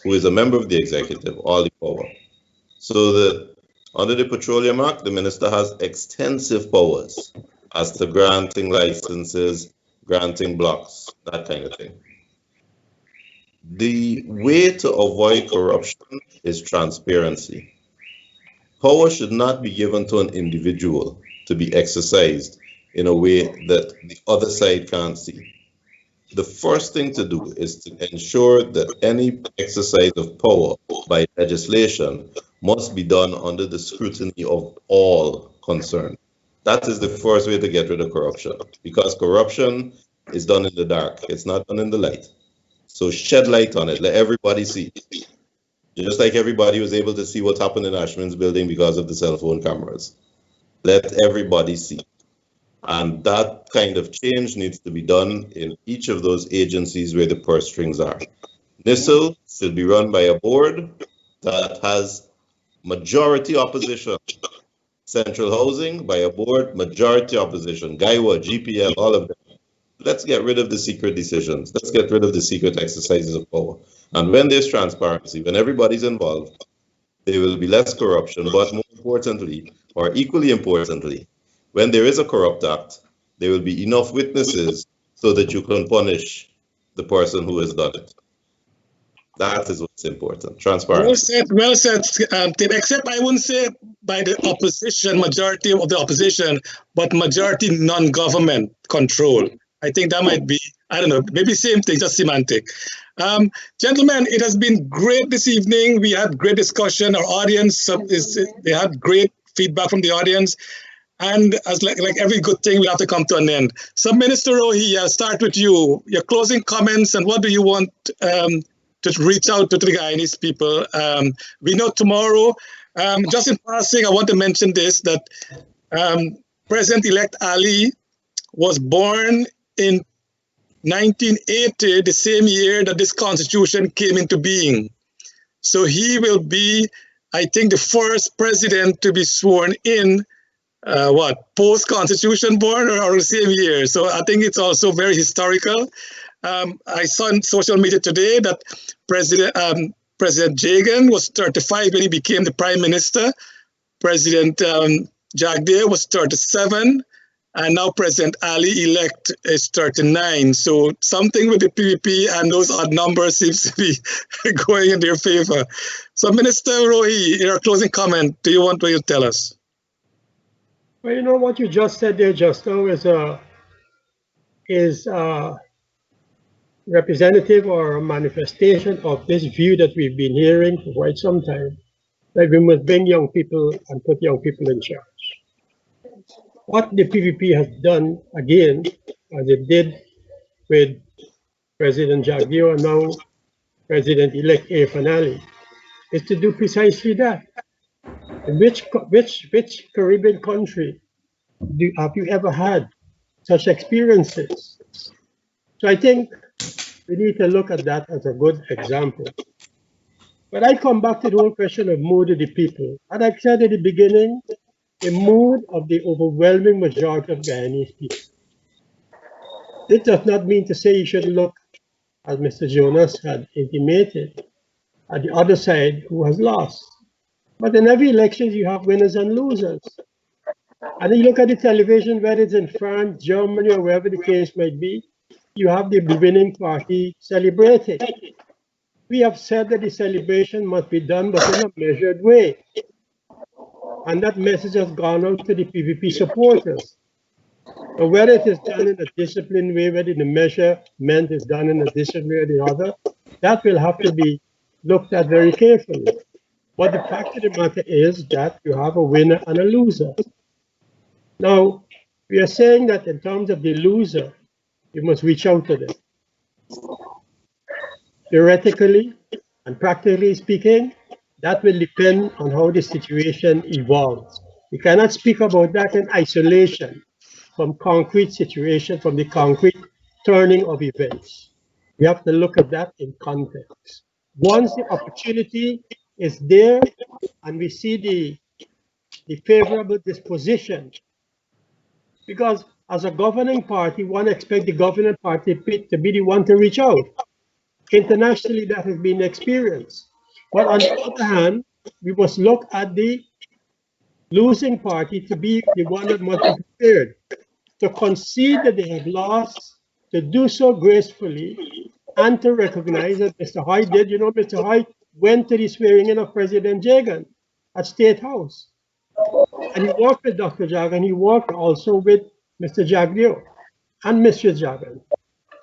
who is a member of the executive, all the power. So that under the Petroleum Act, the minister has extensive powers as to granting licenses, granting blocks, that kind of thing. The way to avoid corruption is transparency. Power should not be given to an individual to be exercised in a way that the other side can't see. The first thing to do is to ensure that any exercise of power by legislation must be done under the scrutiny of all concerned. That is the first way to get rid of corruption, because corruption is done in the dark. It's not done in the light. So shed light on it. Let everybody see. Just like everybody was able to see what happened in Ashman's building because of the cell phone cameras. Let everybody see. And that kind of change needs to be done in each of those agencies where the purse strings are. NISL should be run by a board that has majority opposition. Central Housing by a board, majority opposition. GAIWA, GPL, all of them. Let's get rid of the secret decisions. Let's get rid of the secret exercises of power. And when there's transparency, when everybody's involved, there will be less corruption. But more importantly, or equally importantly, when there is a corrupt act, there will be enough witnesses so that you can punish the person who has done it. That is what's important. Transparency. Well said, Tim. Except I wouldn't say by the opposition, majority of the opposition, but majority non-government control. I think that might be, I don't know, maybe same thing, just semantic. Gentlemen, it has been great this evening. We had great discussion. Our audience, they had great feedback from the audience. And as like every good thing, we have to come to an end. So Minister Rohi, I'll start with you. Your closing comments and what do you want to reach out to the Guyanese people? We know tomorrow, just in passing, I want to mention this, that President-elect Ali was born in 1980, the same year that this constitution came into being. So he will be, I think, the first president to be sworn in, post-constitution born or the same year. So I think it's also very historical. I saw on social media today that President Jagan was 35 when he became the prime minister. President Jagdeo was 37. And now President Ali-elect is 39. So something with the PPP and those odd numbers seems to be going in their favor. So Minister Rohi, your closing comment, do you want to tell us? Well, you know what you just said there just now is representative or a manifestation of this view that we've been hearing for quite some time, that we must bring young people and put young people in charge. What the PPP has done, again, as it did with President Jagdeo and now President-elect Irfan Ali, is to do precisely that. Which Caribbean country have you ever had such experiences? So I think we need to look at that as a good example. But I come back to the whole question of mood of the people. As I said at the beginning, the mood of the overwhelming majority of Guyanese people. This does not mean to say you should look, as Mr. Jonas had intimated, at the other side who has lost. But in every election, you have winners and losers. And then you look at the television, whether it's in France, Germany, or wherever the case might be, you have the winning party celebrating. We have said that the celebration must be done, but in a measured way. And that message has gone out to the PPP supporters. So whether it is done in a disciplined way, whether the measurement is done in a disciplined way or the other, that will have to be looked at very carefully. But the fact of the matter is that you have a winner and a loser. Now, we are saying that in terms of the loser, you must reach out to them. Theoretically and practically speaking, that will depend on how the situation evolves. We cannot speak about that in isolation from concrete situation, from the concrete turning of events. We have to look at that in context. Once the opportunity is there and we see the favorable disposition, because as a governing party, one expects the governing party to be the one to reach out. Internationally, that has been experienced. But on the other hand, we must look at the losing party to be the one that must be prepared to concede that they have lost, to do so gracefully, and to recognize that Mr. Hyde did. You know, Mr. Hyde went to the swearing in of President Jagan at State House. And he worked with Dr. Jagan. He worked also with Mr. Jagdeo and Mr. Jagan.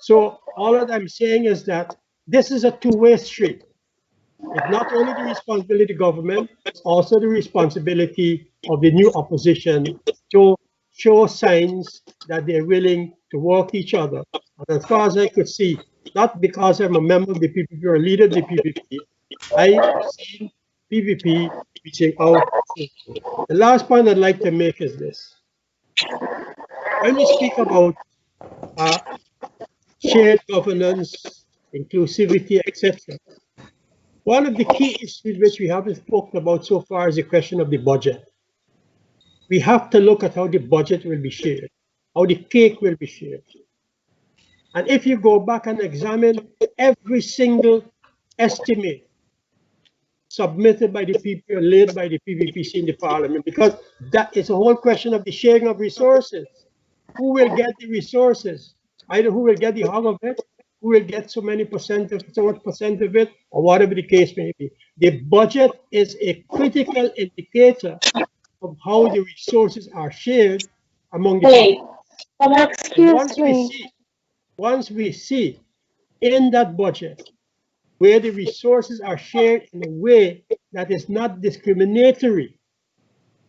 So all that I'm saying is that this is a two-way street. It's not only the responsibility of the government, it's also the responsibility of the new opposition to show signs that they're willing to work each other. And as far as I could see, not because I'm a member of the PPP or a leader of the PPP, I see PPP reaching out. The last point I'd like to make is this. When we speak about shared governance, inclusivity, etc., one of the key issues which we haven't spoken about so far is the question of the budget. We have to look at how the budget will be shared, how the cake will be shared. And if you go back and examine every single estimate submitted by the PPP or laid by the PPPC in the parliament, because that is a whole question of the sharing of resources. Who will get the resources? Either who will get the hog of it, who will get so much percent of it, or whatever the case may be. The budget is a critical indicator of how the resources are shared among the people. Once we see in that budget where the resources are shared in a way that is not discriminatory,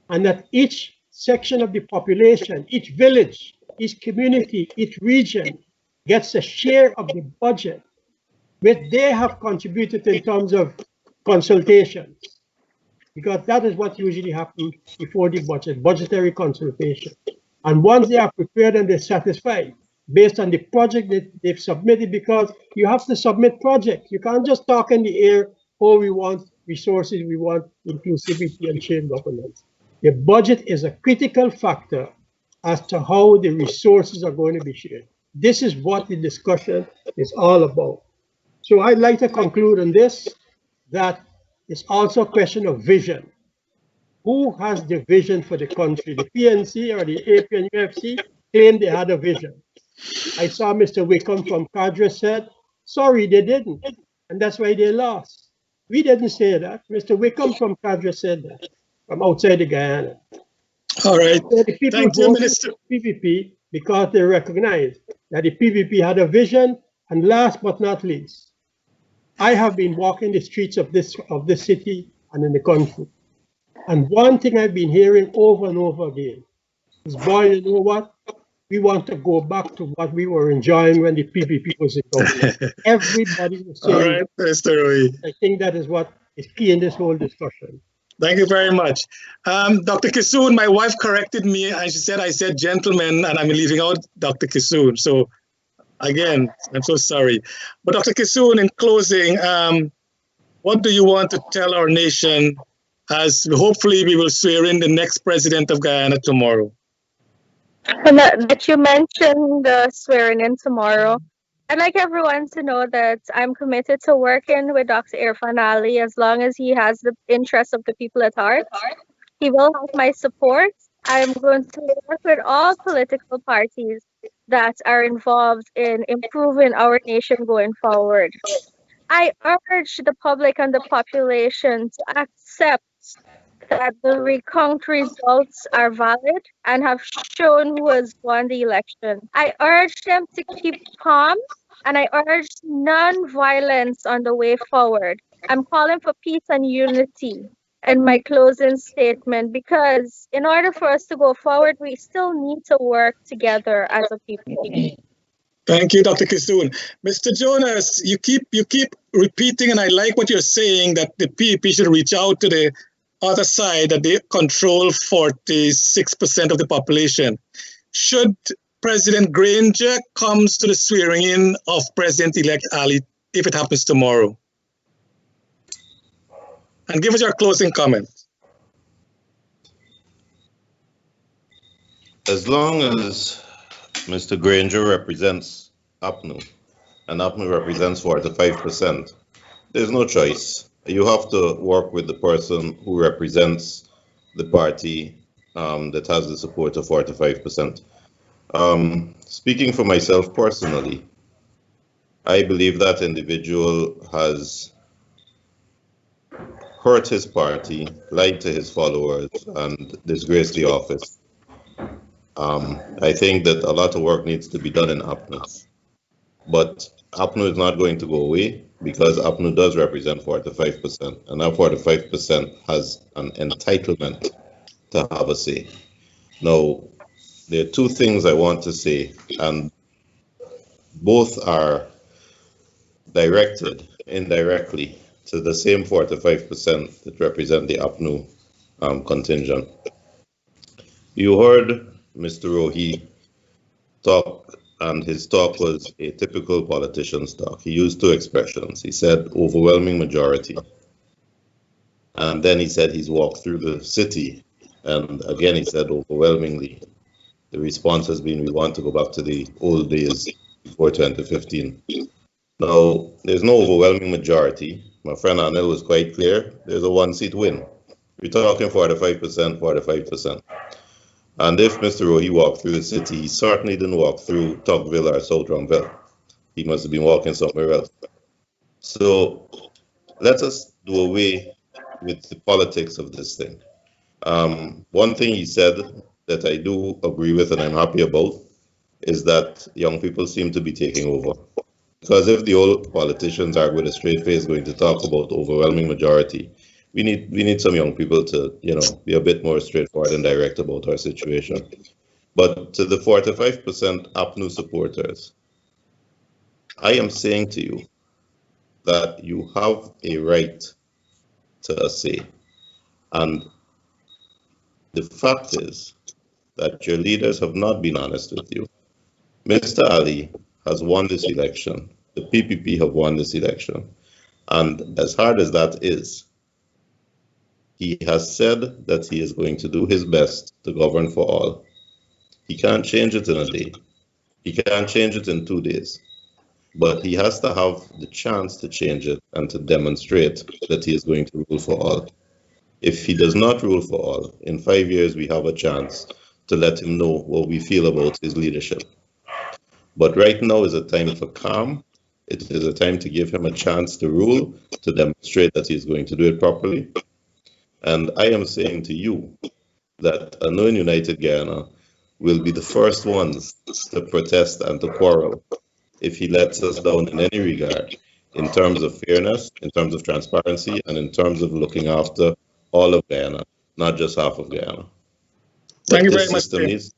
and that each section of the population, each village, each community, each region gets a share of the budget which they have contributed in terms of consultations, because that is what usually happens before the budget, budgetary consultation. And once they are prepared and they're satisfied based on the project that they've submitted, because you have to submit projects. You can't just talk in the air, oh, we want resources, we want inclusivity and shared governance. The budget is a critical factor as to how the resources are going to be shared. This is what the discussion is all about. So I'd like to conclude on this, that it's also a question of vision. Who has the vision for the country? The PNC or the AP and UFC claimed they had a vision. I saw Mr. Wickham from Cadre said, sorry, they didn't. And that's why they lost. We didn't say that. Mr. Wickham from Cadre said that, from outside the Guyana. All right. So the people Thank you, Minister. PPP because they recognized that the PPP had a vision. And last but not least, I have been walking the streets of this city and in the country. And one thing I've been hearing over and over again is, boy, you know what? We want to go back to what we were enjoying when the PPP was in government. Everybody was saying, all right, Mr. Rui. I think that is what is key in this whole discussion. Thank you very much. Dr. Kisoon, my wife corrected me and she said I said gentleman and I'm leaving out Dr. Kisoon. So again, I'm so sorry. But Dr. Kisoon, in closing, what do you want to tell our nation as hopefully we will swear in the next president of Guyana tomorrow? And that you mentioned the swearing in tomorrow. I'd like everyone to know that I'm committed to working with Dr. Irfan Ali as long as he has the interests of the people at heart. He will have my support. I'm going to work with all political parties that are involved in improving our nation going forward. I urge the public and the population to accept that the recount results are valid and have shown who has won the election. I urge them to keep calm, and I urge non-violence on the way forward. I'm calling for peace and unity in my closing statement, because in order for us to go forward, we still need to work together as a people. Thank you, Dr. Kisoon. Mr. Jonas, you keep repeating, and I like what you're saying, that the PEP should reach out to the other side, that they control 46% of the population. Should President Granger comes to the swearing in of President-elect Ali, if it happens tomorrow? And give us your closing comment. As long as Mr. Granger represents APNU, and APNU represents 45%, there's no choice. You have to work with the person who represents the party that has the support of 45%. Speaking for myself personally, I believe that individual has hurt his party, lied to his followers, and disgraced the office. I think that a lot of work needs to be done in APNU. But APNU is not going to go away, because APNU does represent 45%, and that 45% has an entitlement to have a say. Now, there are two things I want to say, and both are directed indirectly to the same 45% that represent the APNU contingent. You heard Mr. Rohi talk, and his talk was a typical politician's talk. He used two expressions. He said overwhelming majority, and then he said he's walked through the city, and again he said overwhelmingly. The response has been, we want to go back to the old days before 2015. Now, there's no overwhelming majority. My friend Anil was quite clear. There's a one-seat win. We're talking 45%. And if Mr. Rohi walked through the city, he certainly didn't walk through Tocqueville or South Rumville. He must have been walking somewhere else. So let us do away with the politics of this thing. One thing he said that I do agree with and I'm happy about is that young people seem to be taking over. Because if the old politicians are with a straight face going to talk about overwhelming majority, we need some young people to, be a bit more straightforward and direct about our situation. But to the 45% APNU supporters, I am saying to you that you have a right to a say. And the fact is that your leaders have not been honest with you. Mr. Ali has won this election. The PPP have won this election. And as hard as that is, he has said that he is going to do his best to govern for all. He can't change it in a day. He can't change it in 2 days. But he has to have the chance to change it and to demonstrate that he is going to rule for all. If he does not rule for all, in 5 years we have a chance to let him know what we feel about his leadership. But right now is a time for calm. It is a time to give him a chance to rule, to demonstrate that he is going to do it properly. And I am saying to you that a new United Guyana will be the first ones to protest and to quarrel if he lets us down in any regard, in terms of fairness, in terms of transparency, and in terms of looking after all of Guyana, not just half of Guyana. Thank you But very this much. system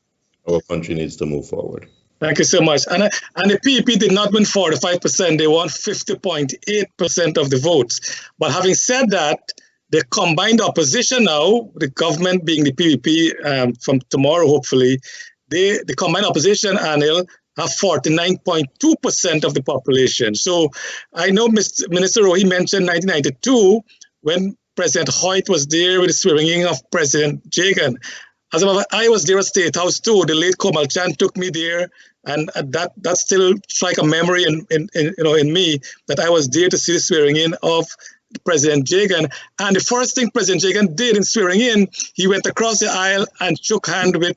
our country needs to move forward. Thank you so much. And the PEP did not win 45%. They won 50.8% of the votes. But having said that, the combined opposition now, the government being the PPP from tomorrow, hopefully, the combined opposition, Anil, have 49.2% of the population. So I know Minister Rohi mentioned 1992 when President Hoyt was there with the swearing in of President Jagan. As a matter of fact, I was there at State House too. The late Komal Chand took me there, and that still strike a memory in me that I was there to see the swearing in of President Jagan. And the first thing President Jagan did in swearing in, he went across the aisle and shook hand with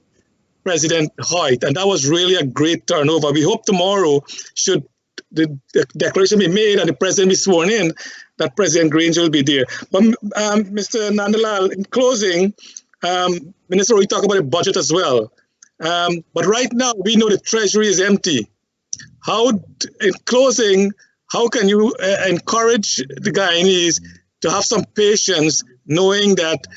President Hoyt, and that was really a great turnover. We hope tomorrow, should the declaration be made and the president be sworn in, that President Granger will be there. But Mr. Nandalal, in closing, Minister, we talk about the budget as well. But right now, we know the Treasury is empty. In closing, how can you encourage the Guyanese to have some patience, knowing that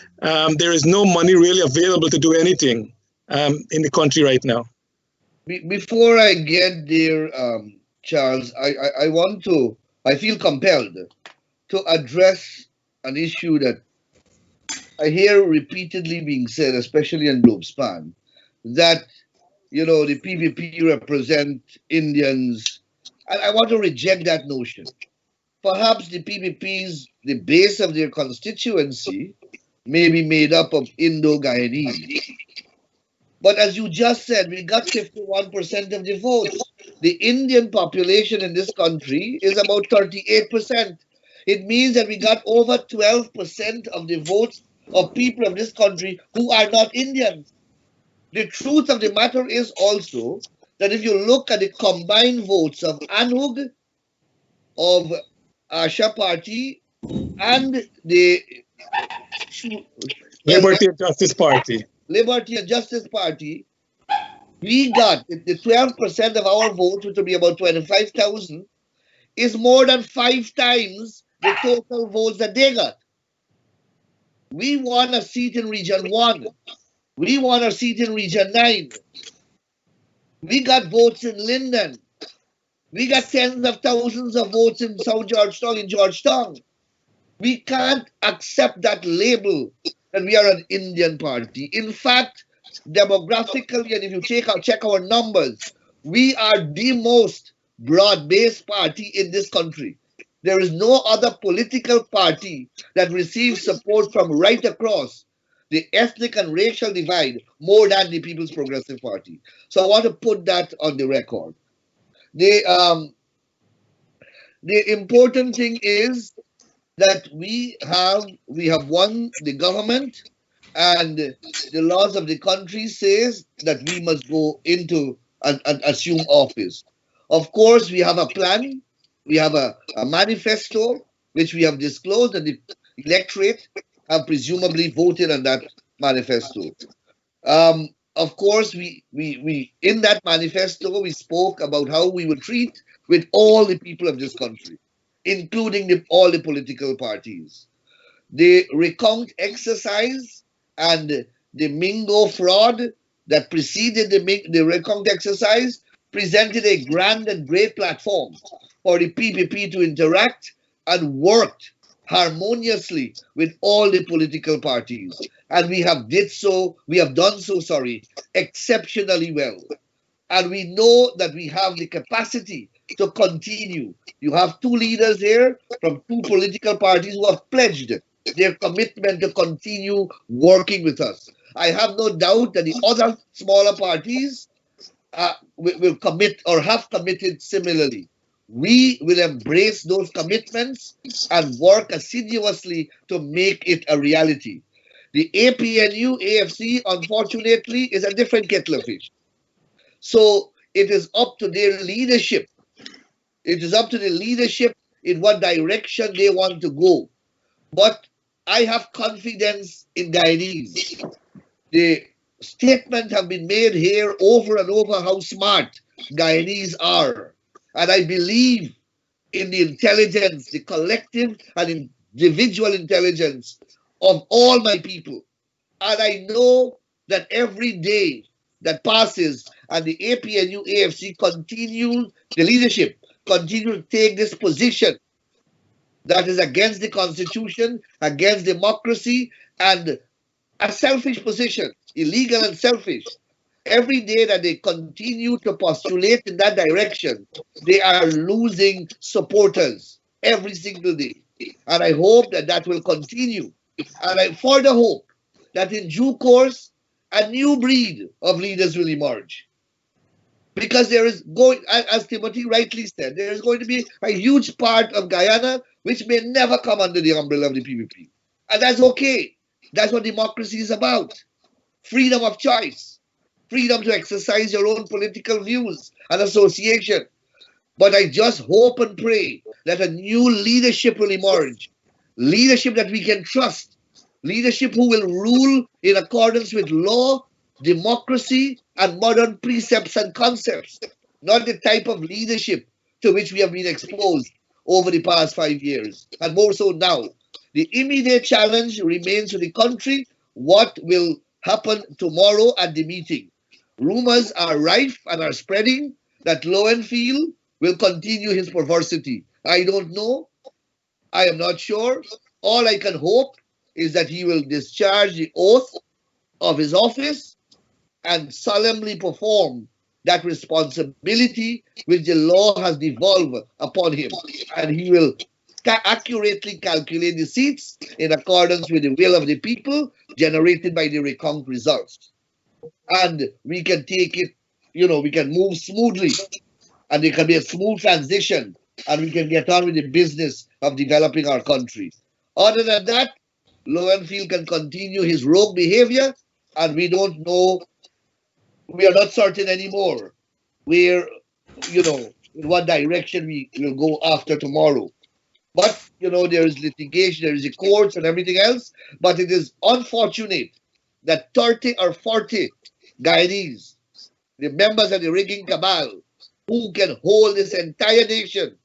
there is no money really available to do anything in the country right now? Before I get there, Charles, I feel compelled to address an issue that I hear repeatedly being said, especially in Globespan, that the PVP represent Indians. And I want to reject that notion. Perhaps the PVPs, the base of their constituency, may be made up of Indo-Guyanese. But as you just said, we got 51% of the votes. The Indian population in this country is about 38%. It means that we got over 12% of the votes of people of this country who are not Indians. The truth of the matter is also that if you look at the combined votes of ANUG, of Asha Party, and the Liberty and Justice Party. Liberty and Justice Party, we got the 12% of our votes, which will be about 25,000, is more than 5 times the total votes that they got. We won a seat in Region 1. We won a seat in Region 9. We got votes in Linden. We got tens of thousands of votes in South Georgetown, We can't accept that label that we are an Indian party. In fact, demographically, and if you check our numbers, we are the most broad-based party in this country. There is no other political party that receives support from right across the ethnic and racial divide more than the People's Progressive Party. So I want to put that on the record. The important thing is that we have won the government, and the laws of the country says that we must go into and assume office. Of course, we have a plan. We have a manifesto which we have disclosed, and the electorate have presumably voted on that manifesto. Of course, we in that manifesto we spoke about how we will treat with all the people of this country, including all the political parties. The recount exercise and the Mingo fraud that preceded the recount exercise presented a grand and great platform for the PPP to interact and worked harmoniously with all the political parties. And we have done so exceptionally well. And we know that we have the capacity to continue. You have 2 leaders here from 2 political parties who have pledged their commitment to continue working with us. I have no doubt that the other smaller parties will commit or have committed similarly. We will embrace those commitments and work assiduously to make it a reality. The APNU, AFC, unfortunately, is a different kettle of fish. So it is up to their leadership. It is up to the leadership in what direction they want to go. But I have confidence in Guyanese. The statements have been made here over and over how smart Guyanese are. And I believe in the intelligence, the collective and individual intelligence of all my people. And I know that every day that passes and the APNU AFC the leadership continue to take this position that is against the Constitution, against democracy, and a selfish position, illegal and selfish. Every day that they continue to postulate in that direction, they are losing supporters every single day. And I hope that that will continue. And I further hope that in due course, a new breed of leaders will emerge. Because there is going, as Timothy rightly said, there is going to be a huge part of Guyana which may never come under the umbrella of the PPP. And that's okay. That's what democracy is about. Freedom of choice. Freedom to exercise your own political views and association. But I just hope and pray that a new leadership will emerge, leadership that we can trust, leadership who will rule in accordance with law, democracy, and modern precepts and concepts, not the type of leadership to which we have been exposed over the past 5 years, and more so now. The immediate challenge remains to the country what will happen tomorrow at the meeting. Rumors are rife and are spreading that Lowenfield will continue his perversity. I don't know. I am not sure. All I can hope is that he will discharge the oath of his office and solemnly perform that responsibility which the law has devolved upon him. And he will accurately calculate the seats in accordance with the will of the people generated by the recount results. And we can take it, we can move smoothly, and there can be a smooth transition, and we can get on with the business of developing our country. Other than that, Lowenfield can continue his rogue behavior, and we don't know, we are not certain anymore where, in what direction we will go after tomorrow. But, there is litigation, there is the courts and everything else, but it is unfortunate that 30 or 40 Guyanese, the members of the rigging cabal, who can hold this entire nation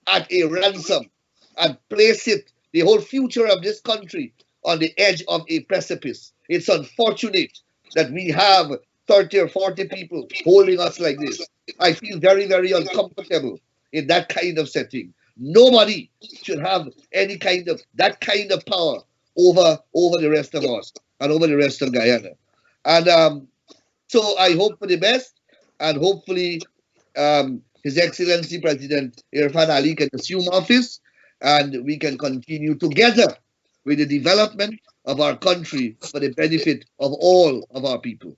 at a ransom and place it, the whole future of this country, on the edge of a precipice. It's unfortunate that we have 30 or 40 people holding us like this. I feel very, very uncomfortable in that kind of setting. Nobody should have that kind of power over the rest of us and over the rest of Guyana. And so I hope for the best, and hopefully His Excellency President Irfan Ali can assume office, and we can continue together with the development of our country for the benefit of all of our people.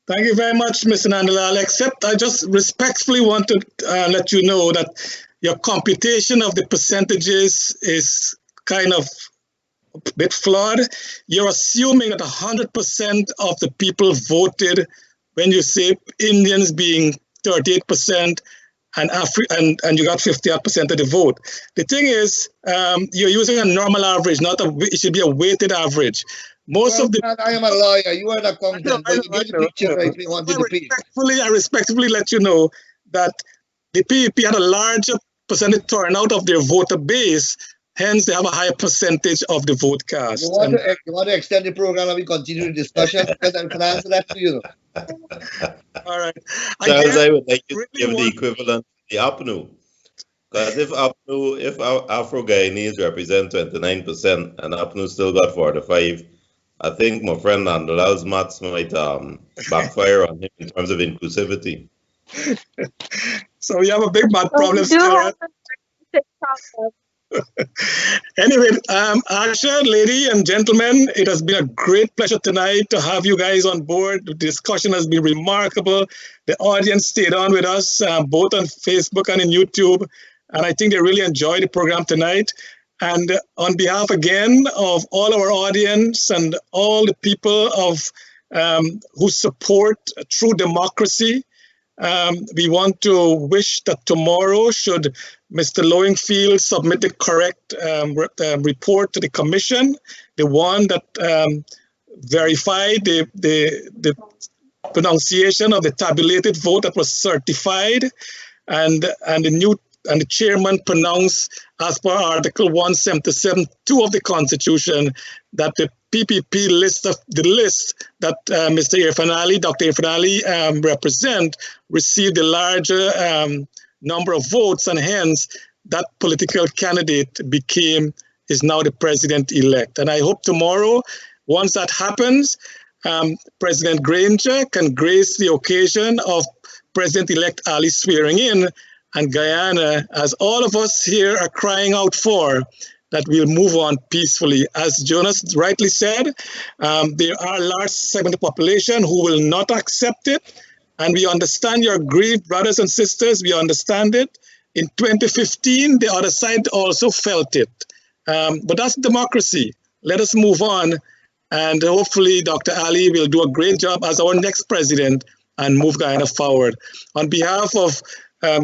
Thank you very much, Mr. Nandalal. Except I just respectfully want to let you know that your computation of the percentages is kind of a bit flawed. You're assuming that 100% of the people voted when you say Indians being 38% and you got 50% of the vote. The thing is, you're using a normal average, it should be a weighted average. I am a lawyer. You are an accountant. But you get the picture right. We wanted to pay. I respectfully let you know that the PEP had a larger percentage turnout of their voter base. Hence, they have a higher percentage of the vote cast. You want to extend the program and we continue the discussion? Because I can answer that to you. All right. Charles, I would like you to give the equivalent to the APNU. Because if Afro-Guyanese represent 29% and APNU still got 45%, I think my friend Nandalal's maths might backfire on him in terms of inclusivity. So we have a big math problem still. Anyway, Asha, lady and gentlemen, it has been a great pleasure tonight to have you guys on board. The discussion has been remarkable. The audience stayed on with us, both on Facebook and in YouTube, and I think they really enjoyed the program tonight. And on behalf again of all our audience and all the people who support true democracy, we want to wish that tomorrow, should Mr. Lowenfield submit the correct report to the commission, the one that verified the pronunciation of the tabulated vote that was certified, and the chairman pronounced, as per Article 177(2) of the Constitution, that the PPP list that Mr. Irfan Ali, Dr. Irfan Ali represent, received a larger number of votes, and hence that political candidate is now the president-elect. And I hope tomorrow, once that happens, President Granger can grace the occasion of President-elect Ali swearing in, and Guyana, as all of us here are crying out for, that we'll move on peacefully. As Jonas rightly said, there are a large segment of the population who will not accept it, and we understand your grief, brothers and sisters, we understand it. In 2015, the other side also felt it. But that's democracy. Let us move on, and hopefully Dr. Ali will do a great job as our next president and move Guyana forward. On behalf of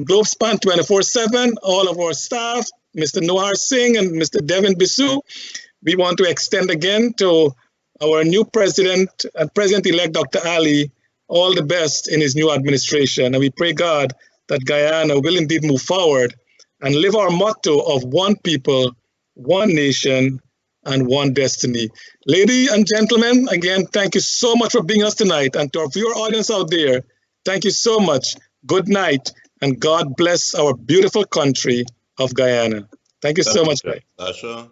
Globespan 24x7, all of our staff, Mr. Nohar Singh and Mr. Devin Bisu. We want to extend again to our new president and President-elect Dr. Ali all the best in his new administration. And we pray God that Guyana will indeed move forward and live our motto of one people, one nation, and one destiny. Ladies and gentlemen, again, thank you so much for being us tonight. And to our viewer audience out there, thank you so much. Good night, and God bless our beautiful country of Guyana. Thank you so much, guys. Sasha.